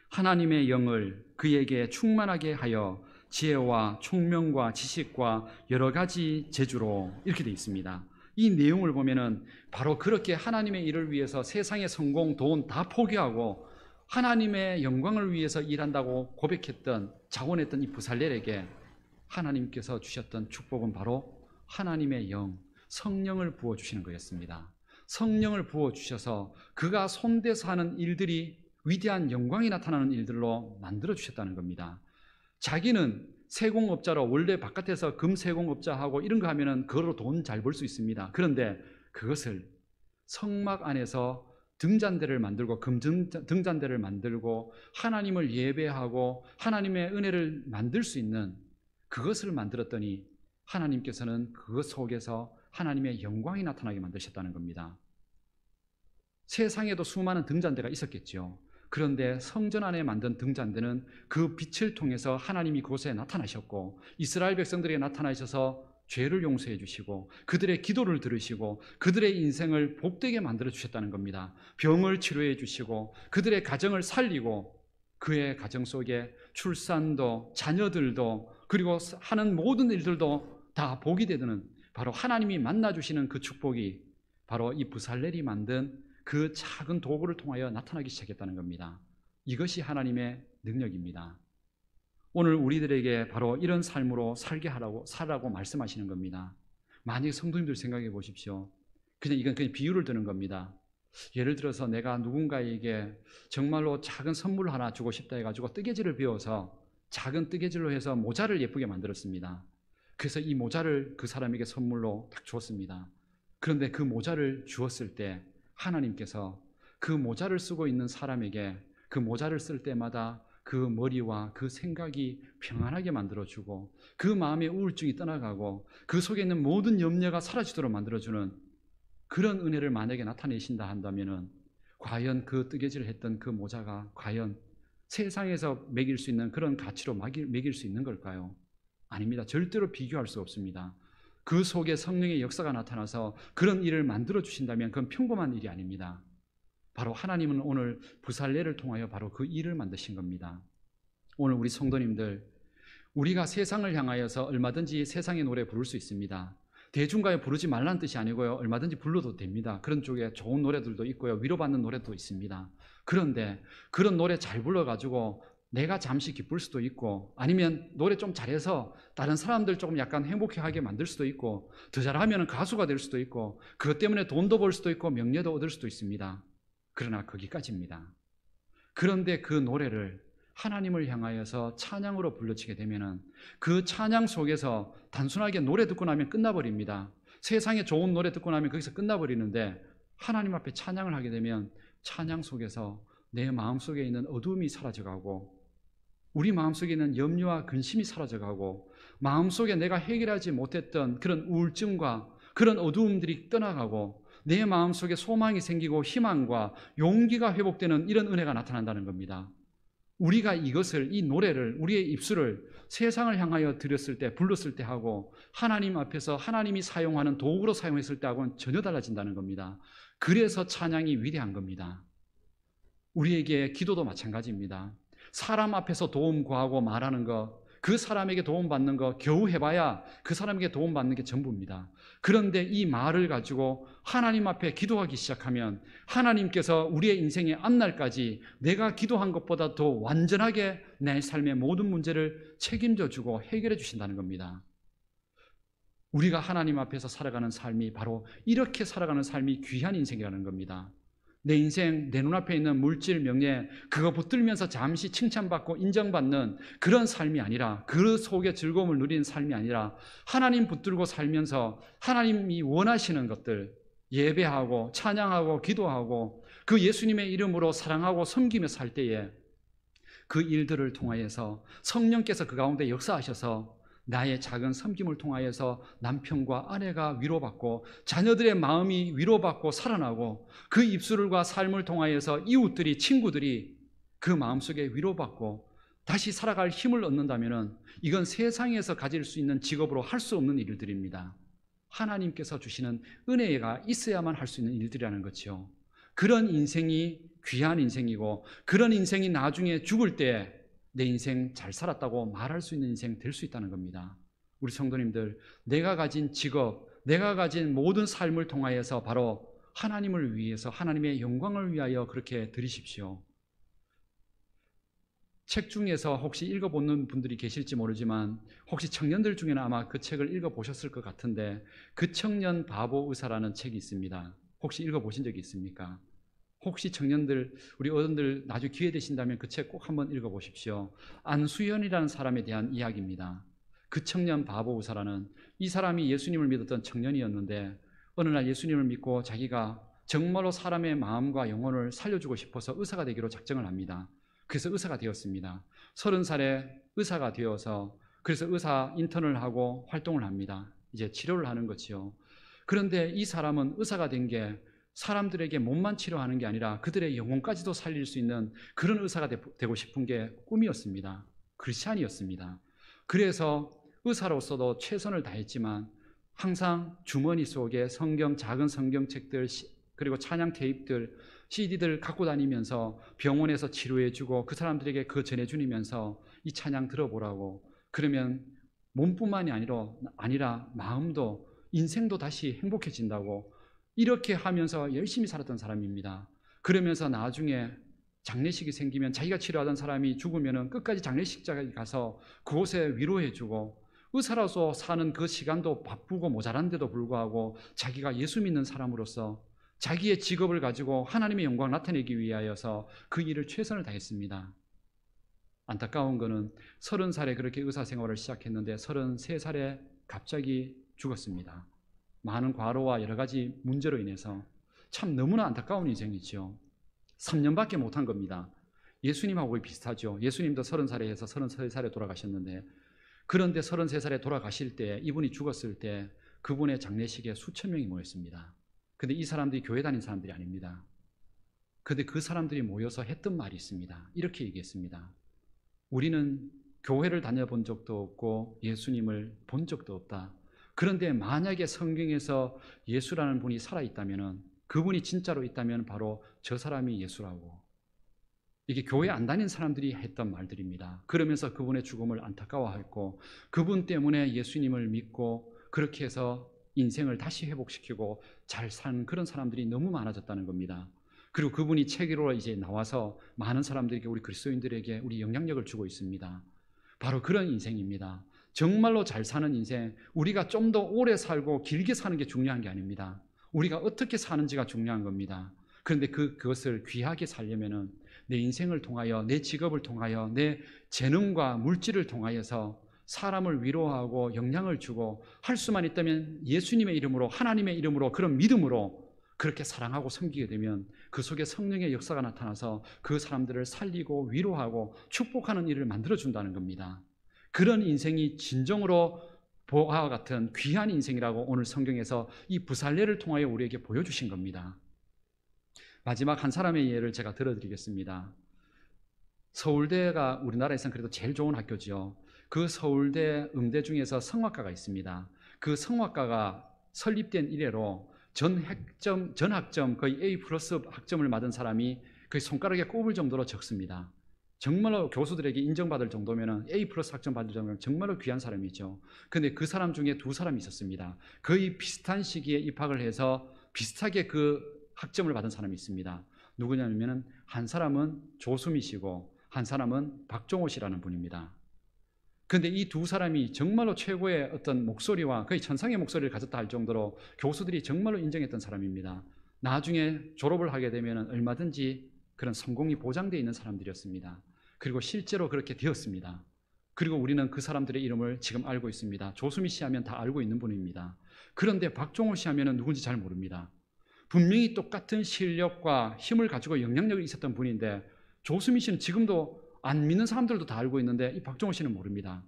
하나님의 영을 그에게 충만하게 하여 지혜와 총명과 지식과 여러 가지 재주로, 이렇게 되어 있습니다. 이 내용을 보면은 바로 그렇게 하나님의 일을 위해서 세상의 성공, 돈 다 포기하고 하나님의 영광을 위해서 일한다고 고백했던, 자원했던 이 부살렐에게 하나님께서 주셨던 축복은 바로 하나님의 영, 성령을 부어주시는 거였습니다. 성령을 부어주셔서 그가 손대서 하는 일들이 위대한 영광이 나타나는 일들로 만들어주셨다는 겁니다. 자기는 세공업자로, 원래 바깥에서 금세공업자하고 이런 거 하면은 그걸로 돈 잘 벌 수 있습니다. 그런데 그것을 성막 안에서 등잔대를 만들고, 등잔대를 만들고 하나님을 예배하고 하나님의 은혜를 만들 수 있는 그것을 만들었더니 하나님께서는 그것 속에서 하나님의 영광이 나타나게 만드셨다는 겁니다. 세상에도 수많은 등잔대가 있었겠죠. 그런데 성전 안에 만든 등잔대는 그 빛을 통해서 하나님이 그곳에 나타나셨고, 이스라엘 백성들에게 나타나셔서 죄를 용서해 주시고 그들의 기도를 들으시고 그들의 인생을 복되게 만들어 주셨다는 겁니다. 병을 치료해 주시고 그들의 가정을 살리고, 그의 가정 속에 출산도, 자녀들도, 그리고 하는 모든 일들도 다 복이 되는, 바로 하나님이 만나주시는 그 축복이 바로 이 부살렐이 만든 그 작은 도구를 통하여 나타나기 시작했다는 겁니다. 이것이 하나님의 능력입니다. 오늘 우리들에게 바로 이런 삶으로 살라고 말씀하시는 겁니다. 만약에 성도님들 생각해 보십시오. 이건 그냥 비유를 드는 겁니다. 예를 들어서 내가 누군가에게 정말로 작은 선물 하나 주고 싶다 해가지고 뜨개질을 배워서 작은 뜨개질로 해서 모자를 예쁘게 만들었습니다. 그래서 이 모자를 그 사람에게 선물로 딱 주었습니다. 그런데 그 모자를 주었을 때 하나님께서 그 모자를 쓰고 있는 사람에게 그 모자를 쓸 때마다 그 머리와 그 생각이 평안하게 만들어주고 그 마음의 우울증이 떠나가고 그 속에 있는 모든 염려가 사라지도록 만들어주는 그런 은혜를 만약에 나타내신다 한다면은 과연 그 뜨개질을 했던 그 모자가 과연 세상에서 매길 수 있는 그런 가치로 매길 수 있는 걸까요? 아닙니다. 절대로 비교할 수 없습니다. 그 속에 성령의 역사가 나타나서 그런 일을 만들어 주신다면 그건 평범한 일이 아닙니다. 바로 하나님은 오늘 부살레를 통하여 바로 그 일을 만드신 겁니다. 오늘 우리 성도님들, 우리가 세상을 향하여서 얼마든지 세상의 노래 부를 수 있습니다. 대중가요 부르지 말라는 뜻이 아니고요, 얼마든지 불러도 됩니다. 그런 쪽에 좋은 노래들도 있고요, 위로받는 노래도 있습니다. 그런데 그런 노래 잘 불러가지고 내가 잠시 기쁠 수도 있고, 아니면 노래 좀 잘해서 다른 사람들 조금 약간 행복하게 만들 수도 있고, 더 잘하면 가수가 될 수도 있고, 그것 때문에 돈도 벌 수도 있고 명예도 얻을 수도 있습니다. 그러나 거기까지입니다. 그런데 그 노래를 하나님을 향하여서 찬양으로 불러치게 되면은 그 찬양 속에서 단순하게 노래 듣고 나면 끝나버립니다. 세상에 좋은 노래 듣고 나면 거기서 끝나버리는데, 하나님 앞에 찬양을 하게 되면 찬양 속에서 내 마음속에 있는 어두움이 사라져가고, 우리 마음속에 있는 염려와 근심이 사라져가고, 마음속에 내가 해결하지 못했던 그런 우울증과 그런 어두움들이 떠나가고, 내 마음속에 소망이 생기고 희망과 용기가 회복되는 이런 은혜가 나타난다는 겁니다. 우리가 이것을, 이 노래를, 우리의 입술을 세상을 향하여 드렸을 때, 불렀을 때 하고 하나님 앞에서 하나님이 사용하는 도구로 사용했을 때하고는 전혀 달라진다는 겁니다. 그래서 찬양이 위대한 겁니다. 우리에게 기도도 마찬가지입니다. 사람 앞에서 도움 구하고 말하는 것, 그 사람에게 도움받는 거 겨우 해봐야 그 사람에게 도움받는 게 전부입니다. 그런데 이 말을 가지고 하나님 앞에 기도하기 시작하면 하나님께서 우리의 인생의 앞날까지 내가 기도한 것보다 더 완전하게 내 삶의 모든 문제를 책임져 주고 해결해 주신다는 겁니다. 우리가 하나님 앞에서 살아가는 삶이 바로 이렇게 살아가는 삶이 귀한 인생이라는 겁니다. 내 인생, 내 눈앞에 있는 물질, 명예, 그거 붙들면서 잠시 칭찬받고 인정받는 그런 삶이 아니라, 그 속에 즐거움을 누리는 삶이 아니라, 하나님 붙들고 살면서 하나님이 원하시는 것들, 예배하고 찬양하고 기도하고 그 예수님의 이름으로 사랑하고 섬기며 살 때에 그 일들을 통하여서 성령께서 그 가운데 역사하셔서 나의 작은 섬김을 통하여서 남편과 아내가 위로받고 자녀들의 마음이 위로받고 살아나고, 그 입술과 삶을 통하여서 이웃들이, 친구들이 그 마음속에 위로받고 다시 살아갈 힘을 얻는다면 이건 세상에서 가질 수 있는 직업으로 할 수 없는 일들입니다. 하나님께서 주시는 은혜가 있어야만 할 수 있는 일들이라는 거죠. 그런 인생이 귀한 인생이고, 그런 인생이 나중에 죽을 때 내 인생 잘 살았다고 말할 수 있는 인생 될 수 있다는 겁니다. 우리 성도님들, 내가 가진 직업, 내가 가진 모든 삶을 통하여서 바로 하나님을 위해서, 하나님의 영광을 위하여 그렇게 드리십시오. 책 중에서 혹시 읽어보는 분들이 계실지 모르지만 혹시 청년들 중에는 아마 그 책을 읽어보셨을 것 같은데, 그 청년 바보 의사라는 책이 있습니다. 혹시 읽어보신 적이 있습니까? 혹시 청년들, 우리 어른들 나중에 기회 되신다면 그 책 꼭 한번 읽어보십시오. 안수연이라는 사람에 대한 이야기입니다. 그 청년 바보 의사라는, 이 사람이 예수님을 믿었던 청년이었는데 어느 날 예수님을 믿고 자기가 정말로 사람의 마음과 영혼을 살려주고 싶어서 의사가 되기로 작정을 합니다. 그래서 의사가 되었습니다. 30살에 의사가 되어서 그래서 의사 인턴을 하고 활동을 합니다. 이제 치료를 하는 거지요. 그런데 이 사람은 의사가 된 게 사람들에게 몸만 치료하는 게 아니라 그들의 영혼까지도 살릴 수 있는 그런 의사가 되고 싶은 게 꿈이었습니다. 크리스찬이었습니다. 그래서 의사로서도 최선을 다했지만 항상 주머니 속에 성경, 작은 성경책들, 그리고 찬양 테이프들, CD들 갖고 다니면서 병원에서 치료해주고 그 사람들에게 그거 전해주면서 이 찬양 들어보라고, 그러면 몸뿐만이 아니라 마음도, 인생도 다시 행복해진다고, 이렇게 하면서 열심히 살았던 사람입니다. 그러면서 나중에 장례식이 생기면 자기가 치료하던 사람이 죽으면 끝까지 장례식장에 가서 그곳에 위로해주고, 의사로서 사는 그 시간도 바쁘고 모자란데도 불구하고 자기가 예수 믿는 사람으로서 자기의 직업을 가지고 하나님의 영광을 나타내기 위하여서 그 일을 최선을 다했습니다. 안타까운 거는 30살에 그렇게 의사생활을 시작했는데 33살에 갑자기 죽었습니다. 많은 과로와 여러 가지 문제로 인해서 참 너무나 안타까운 인생이죠. 3년밖에 못한 겁니다. 예수님하고 거의 비슷하죠. 예수님도 30살에 해서 33살에 돌아가셨는데, 그런데 33살에 돌아가실 때, 이분이 죽었을 때 그분의 장례식에 수천 명이 모였습니다. 근데 이 사람들이 교회 다닌 사람들이 아닙니다. 근데 그 사람들이 모여서 했던 말이 있습니다. 이렇게 얘기했습니다. 우리는 교회를 다녀본 적도 없고 예수님을 본 적도 없다. 그런데 만약에 성경에서 예수라는 분이 살아있다면, 그분이 진짜로 있다면 바로 저 사람이 예수라고. 이게 교회 안 다닌 사람들이 했던 말들입니다. 그러면서 그분의 죽음을 안타까워했고, 그분 때문에 예수님을 믿고 그렇게 해서 인생을 다시 회복시키고 잘 산 그런 사람들이 너무 많아졌다는 겁니다. 그리고 그분이 책으로 이제 나와서 많은 사람들에게, 우리 그리스도인들에게 우리 영향력을 주고 있습니다. 바로 그런 인생입니다. 정말로 잘 사는 인생, 우리가 좀 더 오래 살고 길게 사는 게 중요한 게 아닙니다. 우리가 어떻게 사는지가 중요한 겁니다. 그런데 그것을 귀하게 살려면은 내 인생을 통하여, 내 직업을 통하여, 내 재능과 물질을 통하여서 사람을 위로하고 영향을 주고, 할 수만 있다면 예수님의 이름으로, 하나님의 이름으로, 그런 믿음으로 그렇게 사랑하고 섬기게 되면 그 속에 성령의 역사가 나타나서 그 사람들을 살리고 위로하고 축복하는 일을 만들어준다는 겁니다. 그런 인생이 진정으로 보아와 같은 귀한 인생이라고 오늘 성경에서 이 부살레를 통하여 우리에게 보여주신 겁니다. 마지막 한 사람의 예를 제가 들어드리겠습니다. 서울대가 우리나라에서는 그래도 제일 좋은 학교죠. 그 서울대 음대 중에서 성악과가 있습니다. 그 성악과가 설립된 이래로 전 학점 거의 A+ 학점을 받은 사람이 거의 손가락에 꼽을 정도로 적습니다. 정말로 교수들에게 인정받을 정도면 A+ 학점 받을 정도면 정말로 귀한 사람이죠. 그런데 그 사람 중에 두 사람이 있었습니다. 거의 비슷한 시기에 입학을 해서 비슷하게 그 학점을 받은 사람이 있습니다. 누구냐면 한 사람은 조수미 씨고 한 사람은 박종호 씨라는 분입니다. 그런데 이 두 사람이 정말로 최고의 어떤 목소리와 거의 천상의 목소리를 가졌다 할 정도로 교수들이 정말로 인정했던 사람입니다. 나중에 졸업을 하게 되면 얼마든지 그런 성공이 보장되어 있는 사람들이었습니다. 그리고 실제로 그렇게 되었습니다. 그리고 우리는 그 사람들의 이름을 지금 알고 있습니다. 조수미 씨 하면 다 알고 있는 분입니다. 그런데 박종호 씨 하면 누군지 잘 모릅니다. 분명히 똑같은 실력과 힘을 가지고 영향력이 있었던 분인데, 조수미 씨는 지금도 안 믿는 사람들도 다 알고 있는데 이 박종호 씨는 모릅니다.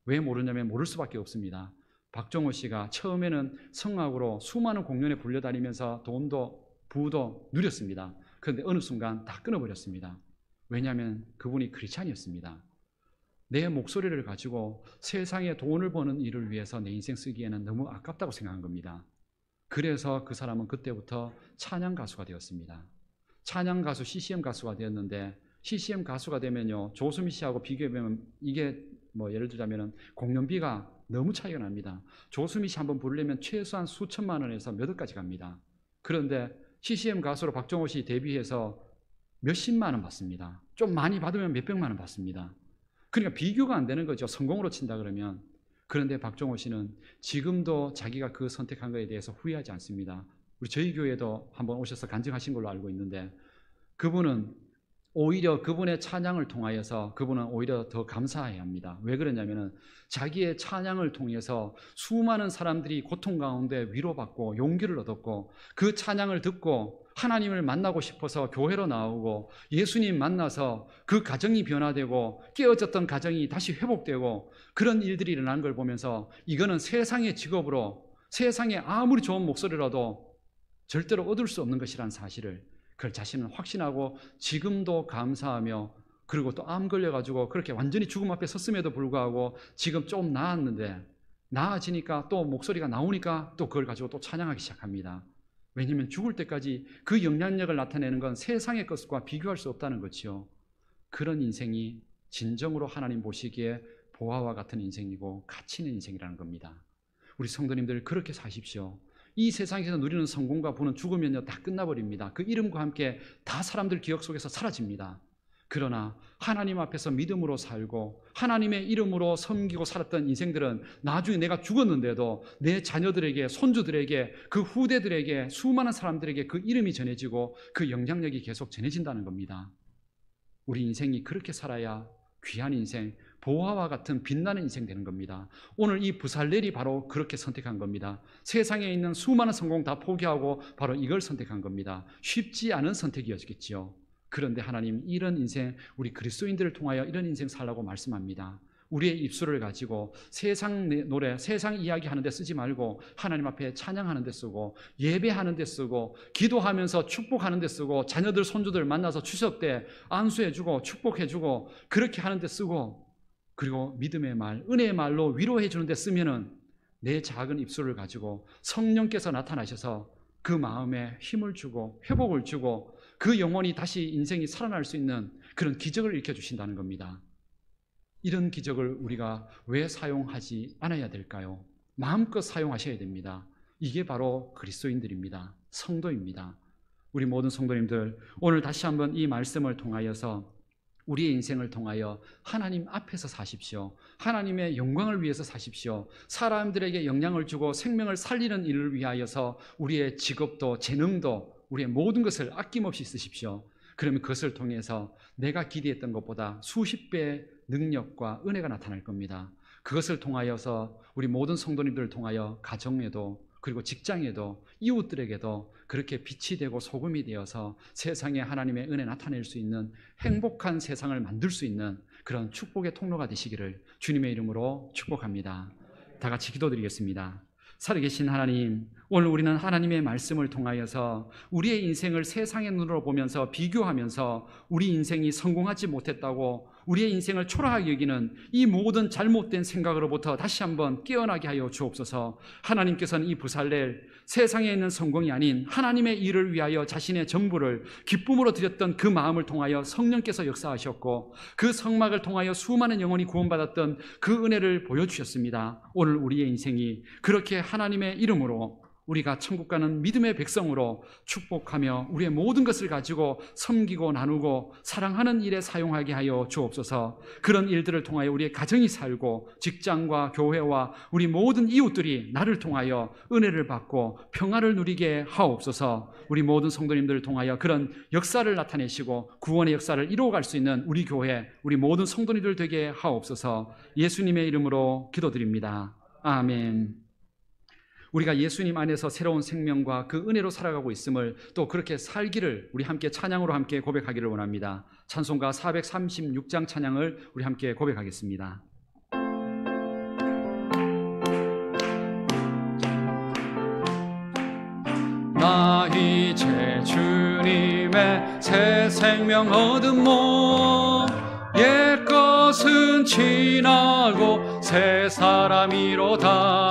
왜 모르냐면 모를 수밖에 없습니다. 박종호 씨가 처음에는 성악으로 수많은 공연에 불려다니면서 돈도 부도 누렸습니다. 그런데 어느 순간 다 끊어버렸습니다. 왜냐하면 그분이 크리스찬이었습니다. 내 목소리를 가지고 세상에 돈을 버는 일을 위해서 내 인생 쓰기에는 너무 아깝다고 생각한 겁니다. 그래서 그 사람은 그때부터 찬양 가수가 되었습니다. 찬양 가수, CCM 가수가 되었는데, CCM 가수가 되면요, 조수미 씨하고 비교해보면 이게 뭐 예를 들자면 공연비가 너무 차이가 납니다. 조수미 씨 한번 부르려면 최소한 수천만 원에서 몇 억까지 갑니다. 그런데 CCM 가수로 박종호 씨 데뷔해서 몇십만 원 받습니다. 좀 많이 받으면 몇백만 원 받습니다. 그러니까 비교가 안 되는 거죠, 성공으로 친다 그러면. 그런데 박종호 씨는 지금도 자기가 그 선택한 것에 대해서 후회하지 않습니다. 우리 저희 교회도 한번 오셔서 간증하신 걸로 알고 있는데, 그분은 오히려 그분의 찬양을 통하여서 그분은 오히려 더 감사해야 합니다. 왜 그러냐면 자기의 찬양을 통해서 수많은 사람들이 고통 가운데 위로받고 용기를 얻었고, 그 찬양을 듣고 하나님을 만나고 싶어서 교회로 나오고 예수님 만나서 그 가정이 변화되고 깨어졌던 가정이 다시 회복되고, 그런 일들이 일어난 걸 보면서 이거는 세상의 직업으로, 세상에 아무리 좋은 목소리라도 절대로 얻을 수 없는 것이라는 사실을, 그걸 자신은 확신하고 지금도 감사하며, 그리고 또 암 걸려가지고 그렇게 완전히 죽음 앞에 섰음에도 불구하고 지금 좀 나았는데, 나아지니까 또 목소리가 나오니까 또 그걸 가지고 또 찬양하기 시작합니다. 왜냐하면 죽을 때까지 그 영향력을 나타내는 건 세상의 것과 비교할 수 없다는 거지요. 그런 인생이 진정으로 하나님 보시기에 보아와 같은 인생이고 가치 있는 인생이라는 겁니다. 우리 성도님들 그렇게 사십시오. 이 세상에서 누리는 성공과 부는 죽으면요 다 끝나버립니다. 그 이름과 함께 다 사람들 기억 속에서 사라집니다. 그러나 하나님 앞에서 믿음으로 살고 하나님의 이름으로 섬기고 살았던 인생들은 나중에 내가 죽었는데도 내 자녀들에게, 손주들에게, 그 후대들에게, 수많은 사람들에게 그 이름이 전해지고 그 영향력이 계속 전해진다는 겁니다. 우리 인생이 그렇게 살아야 귀한 인생, 보화와 같은 빛나는 인생 되는 겁니다. 오늘 이 부살렐이 바로 그렇게 선택한 겁니다. 세상에 있는 수많은 성공 다 포기하고 바로 이걸 선택한 겁니다. 쉽지 않은 선택이었겠지요. 그런데 하나님 이런 인생, 우리 그리스도인들을 통하여 이런 인생 살라고 말씀합니다. 우리의 입술을 가지고 세상 노래, 세상 이야기 하는 데 쓰지 말고 하나님 앞에 찬양하는 데 쓰고 예배하는 데 쓰고 기도하면서 축복하는 데 쓰고 자녀들 손주들 만나서 추석 때 안수해주고 축복해주고 그렇게 하는 데 쓰고 그리고 믿음의 말, 은혜의 말로 위로해 주는 데 쓰면은 내 작은 입술을 가지고 성령께서 나타나셔서 그 마음에 힘을 주고 회복을 주고 그 영혼이 다시 인생이 살아날 수 있는 그런 기적을 일으켜 주신다는 겁니다. 이런 기적을 우리가 왜 사용하지 않아야 될까요? 마음껏 사용하셔야 됩니다. 이게 바로 그리스도인들입니다. 성도입니다. 우리 모든 성도님들 오늘 다시 한번 이 말씀을 통하여서 우리의 인생을 통하여 하나님 앞에서 사십시오. 하나님의 영광을 위해서 사십시오. 사람들에게 영향을 주고 생명을 살리는 일을 위하여서 우리의 직업도 재능도 우리의 모든 것을 아낌없이 쓰십시오. 그러면 그것을 통해서 내가 기대했던 것보다 수십 배의 능력과 은혜가 나타날 겁니다. 그것을 통하여서 우리 모든 성도님들을 통하여 가정에도 그리고 직장에도 이웃들에게도 그렇게 빛이 되고 소금이 되어서 세상에 하나님의 은혜 나타낼 수 있는 행복한 세상을 만들 수 있는 그런 축복의 통로가 되시기를 주님의 이름으로 축복합니다. 다 같이 기도드리겠습니다. 살아계신 하나님, 오늘 우리는 하나님의 말씀을 통하여서 우리의 인생을 세상의 눈으로 보면서 비교하면서 우리 인생이 성공하지 못했다고 우리의 인생을 초라하게 여기는 이 모든 잘못된 생각으로부터 다시 한번 깨어나게 하여 주옵소서. 하나님께서는 이 부살렐, 세상에 있는 성공이 아닌 하나님의 일을 위하여 자신의 전부를 기쁨으로 드렸던 그 마음을 통하여 성령께서 역사하셨고 그 성막을 통하여 수많은 영혼이 구원받았던 그 은혜를 보여주셨습니다. 오늘 우리의 인생이 그렇게 하나님의 이름으로 우리가 천국 가는 믿음의 백성으로 축복하며 우리의 모든 것을 가지고 섬기고 나누고 사랑하는 일에 사용하게 하여 주옵소서. 그런 일들을 통하여 우리의 가정이 살고 직장과 교회와 우리 모든 이웃들이 나를 통하여 은혜를 받고 평화를 누리게 하옵소서. 우리 모든 성도님들을 통하여 그런 역사를 나타내시고 구원의 역사를 이루어갈 수 있는 우리 교회, 우리 모든 성도님들 되게 하옵소서. 예수님의 이름으로 기도드립니다. 아멘. 우리가 예수님 안에서 새로운 생명과 그 은혜로 살아가고 있음을 또 그렇게 살기를 우리 함께 찬양으로 함께 고백하기를 원합니다. 찬송가 436장 찬양을 우리 함께 고백하겠습니다. 나 이제 주님의 새 생명 얻음모 옛 것은 지나고 새 사람이로다.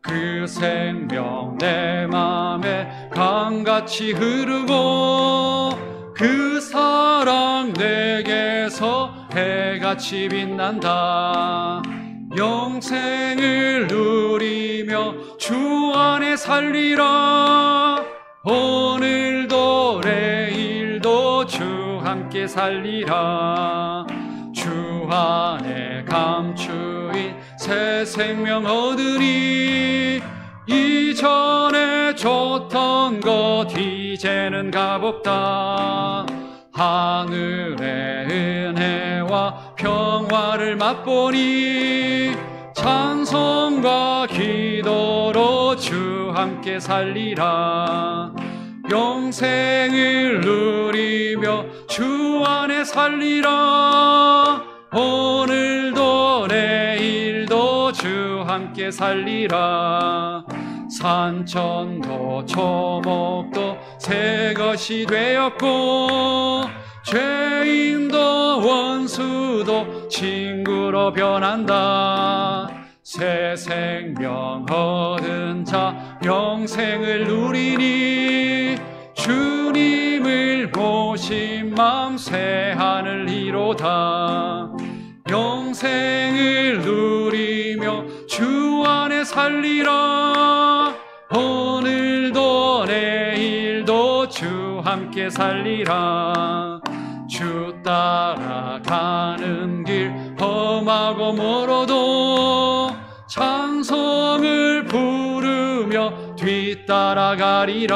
그 생명 내 맘에 강같이 흐르고 그 사랑 내게서 해같이 빛난다. 영생을 누리며 주 안에 살리라. 오늘도 내일도 주 함께 살리라. 주 안에 감추인 새 생명 얻으리. 이전에 줬던 것 이제는 값없다. 하늘의 은혜와 평화를 맛보니 찬송과 기도로 주 함께 살리라. 영생을 누리며 주 안에 살리라. 오늘도 내일도 주 함께 살리라. 산천도 초목도 새 것이 되었고 죄인도 원수도 친구로 변한다. 새 생명 얻은 자 영생을 누리니 주님을 보신 마음 새 하늘 이로다. 영생을 누리며 주 안에 살리라. 오늘도 내일도 주 함께 살리라. 주 따라가는 길 험하고 멀어도 찬송을 부르며 뒤따라가리라.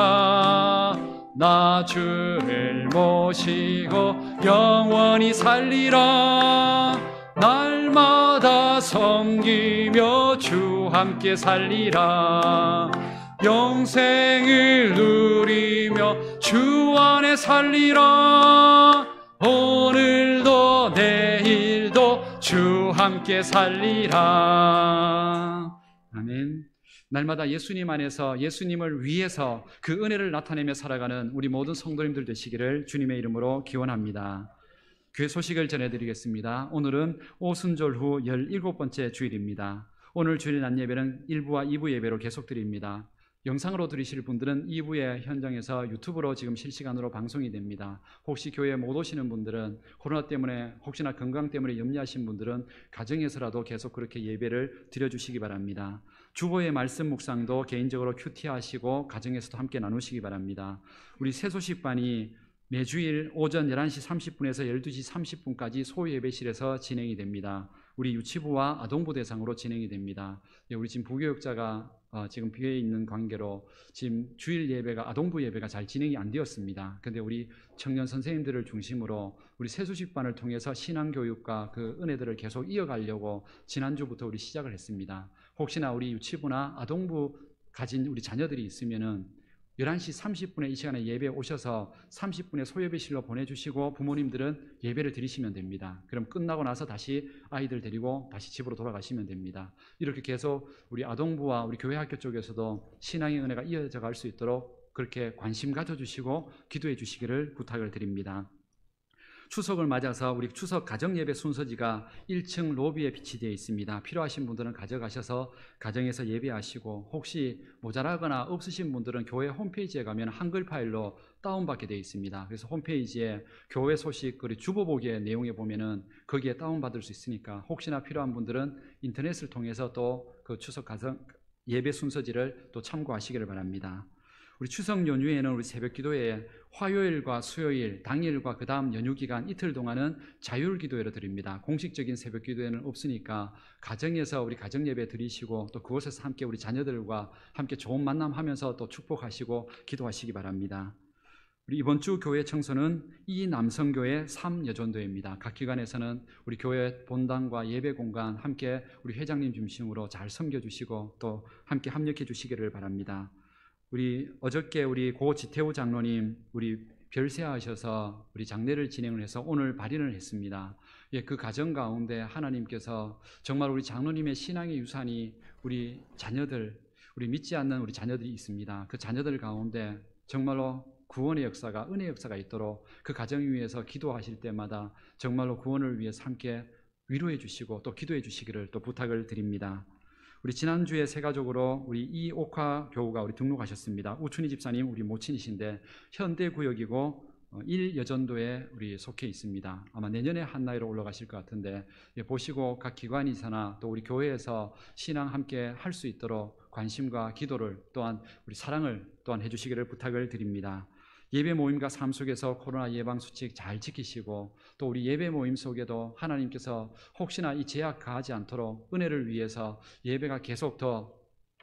나 주를 모시고 영원히 살리라. 날마다 섬기며 주 함께 살리라. 영생을 누리며 주 안에 살리라. 오늘도 내일도 주 함께 살리라. 아멘. 날마다 예수님 안에서 예수님을 위해서 그 은혜를 나타내며 살아가는 우리 모든 성도님들 되시기를 주님의 이름으로 기원합니다. 교회 소식을 전해드리겠습니다. 오늘은 오순절 후 17번째 주일입니다. 오늘 주일 낮 예배는 1부와 2부 예배로 계속드립니다. 영상으로 들으실 분들은 2부의 현장에서 유튜브로 지금 실시간으로 방송이 됩니다. 혹시 교회에 못 오시는 분들은 코로나 때문에 혹시나 건강 때문에 염려하신 분들은 가정에서라도 계속 그렇게 예배를 드려주시기 바랍니다. 주보의 말씀 묵상도 개인적으로 큐티하시고 가정에서도 함께 나누시기 바랍니다. 우리 새소식반이 매주일 오전 11시 30분에서 12시 30분까지 소예배실에서 진행이 됩니다. 우리 유치부와 아동부 대상으로 진행이 됩니다. 우리 지금 부교육자가 지금 비에 있는 관계로 지금 주일 예배가 아동부 예배가 잘 진행이 안 되었습니다. 그런데 우리 청년 선생님들을 중심으로 우리 새소식반을 통해서 신앙교육과 그 은혜들을 계속 이어가려고 지난주부터 우리 시작을 했습니다. 혹시나 우리 유치부나 아동부 가진 우리 자녀들이 있으면은 11시 30분에 이 시간에 예배에 오셔서 30분에 소예배실로 보내주시고 부모님들은 예배를 드리시면 됩니다. 그럼 끝나고 나서 다시 아이들 데리고 다시 집으로 돌아가시면 됩니다. 이렇게 계속 우리 아동부와 우리 교회 학교 쪽에서도 신앙의 은혜가 이어져 갈 수 있도록 그렇게 관심 가져주시고 기도해 주시기를 부탁을 드립니다. 추석을 맞아서 우리 추석 가정예배 순서지가 1층 로비에 비치되어 있습니다. 필요하신 분들은 가져가셔서 가정에서 예배하시고 혹시 모자라거나 없으신 분들은 교회 홈페이지에 가면 한글 파일로 다운받게 되어 있습니다. 그래서 홈페이지에 교회 소식 그리고 주보보기의 내용에 보면은 거기에 다운받을 수 있으니까 혹시나 필요한 분들은 인터넷을 통해서 또 그 추석 가정 예배 순서지를 또 참고하시기를 바랍니다. 우리 추석 연휴에는 우리 새벽 기도에 화요일과 수요일, 당일과 그 다음 연휴 기간 이틀 동안은 자율 기도회를 드립니다. 공식적인 새벽 기도회는 없으니까 가정에서 우리 가정 예배 드리시고 또 그곳에서 함께 우리 자녀들과 함께 좋은 만남하면서 또 축복하시고 기도하시기 바랍니다. 우리 이번 주 교회 청소는 이 남성교회 3여전도회입니다. 각 기관에서는 우리 교회 본당과 예배 공간 함께 우리 회장님 중심으로 잘 섬겨주시고 또 함께 합력해 주시기를 바랍니다. 우리 어저께 우리 고 지태우 장로님 우리 별세하셔서 우리 장례를 진행을 해서 오늘 발인을 했습니다. 그 가정 가운데 하나님께서 정말 우리 장로님의 신앙의 유산이 우리 자녀들, 우리 믿지 않는 우리 자녀들이 있습니다. 그 자녀들 가운데 정말로 구원의 역사가, 은혜의 역사가 있도록 그 가정 위해서 기도하실 때마다 정말로 구원을 위해서 함께 위로해 주시고 또 기도해 주시기를 또 부탁을 드립니다. 우리 지난주에 새 가족으로 우리 이옥화 교우가 우리 등록하셨습니다. 우춘희 집사님 우리 모친이신데 현대구역이고 1여전도에 우리 속해 있습니다. 아마 내년에 한나이로 올라가실 것 같은데 보시고 각 기관이사나 또 우리 교회에서 신앙 함께 할 수 있도록 관심과 기도를 또한 우리 사랑을 또한 해주시기를 부탁을 드립니다. 예배 모임과 삶 속에서 코로나 예방 수칙 잘 지키시고 또 우리 예배 모임 속에도 하나님께서 혹시나 이 제약 가하지 않도록 은혜를 위해서 예배가 계속 더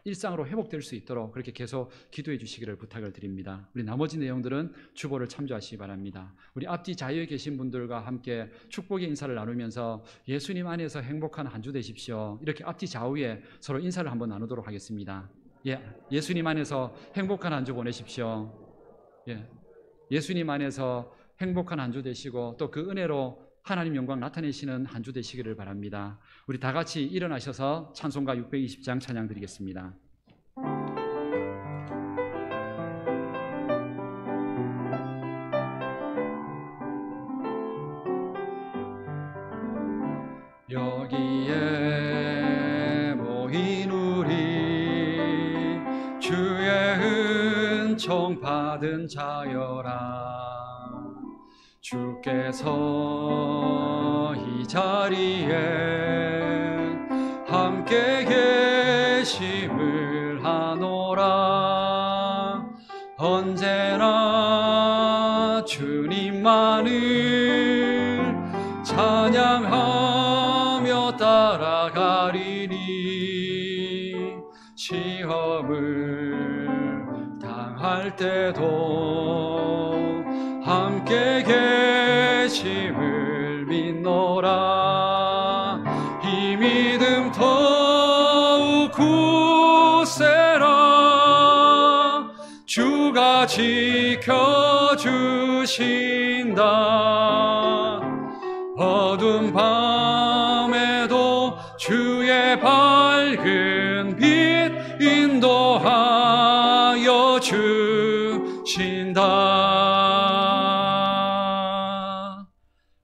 일상으로 회복될 수 있도록 그렇게 계속 기도해 주시기를 부탁을 드립니다. 우리 나머지 내용들은 주보를 참조하시기 바랍니다. 우리 앞뒤 자유에 계신 분들과 함께 축복의 인사를 나누면서 예수님 안에서 행복한 한 주 되십시오. 이렇게 앞뒤 좌우에 서로 인사를 한번 나누도록 하겠습니다. 예수님 안에서 행복한 한 주 보내십시오. 예수님 안에서 행복한 한 주 되시고 또 그 은혜로 하나님 영광 나타내시는 한 주 되시기를 바랍니다. 우리 다 같이 일어나셔서 찬송가 620장 찬양 드리겠습니다. 여기에 모인 우리 주의 은총 받은 자여라. 주께서 이 자리에 함께 계심을 하노라. 언제나 주님만을 찬양하며 따라가리니 시험을 당할 때도 지켜주신다. 어두운 밤에도 주의 밝은 빛 인도하여 주신다.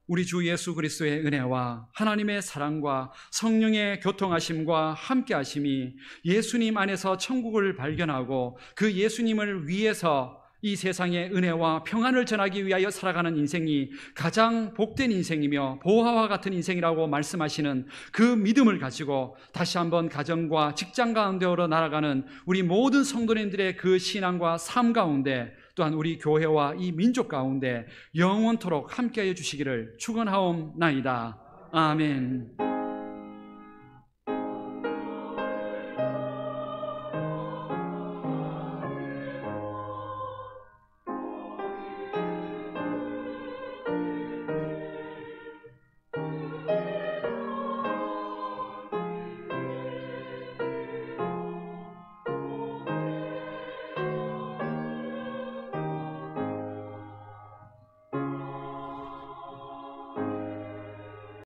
우리 주 예수 그리스도의 은혜와 하나님의 사랑과 성령의 교통하심과 함께하심이 예수님 안에서 천국을 발견하고 그 예수님을 위해서 이 세상의 은혜와 평안을 전하기 위하여 살아가는 인생이 가장 복된 인생이며 보화와 같은 인생이라고 말씀하시는 그 믿음을 가지고 다시 한번 가정과 직장 가운데로 날아가는 우리 모든 성도님들의 그 신앙과 삶 가운데, 또한 우리 교회와 이 민족 가운데 영원토록 함께하여 주시기를 축원하옵나이다. 아멘.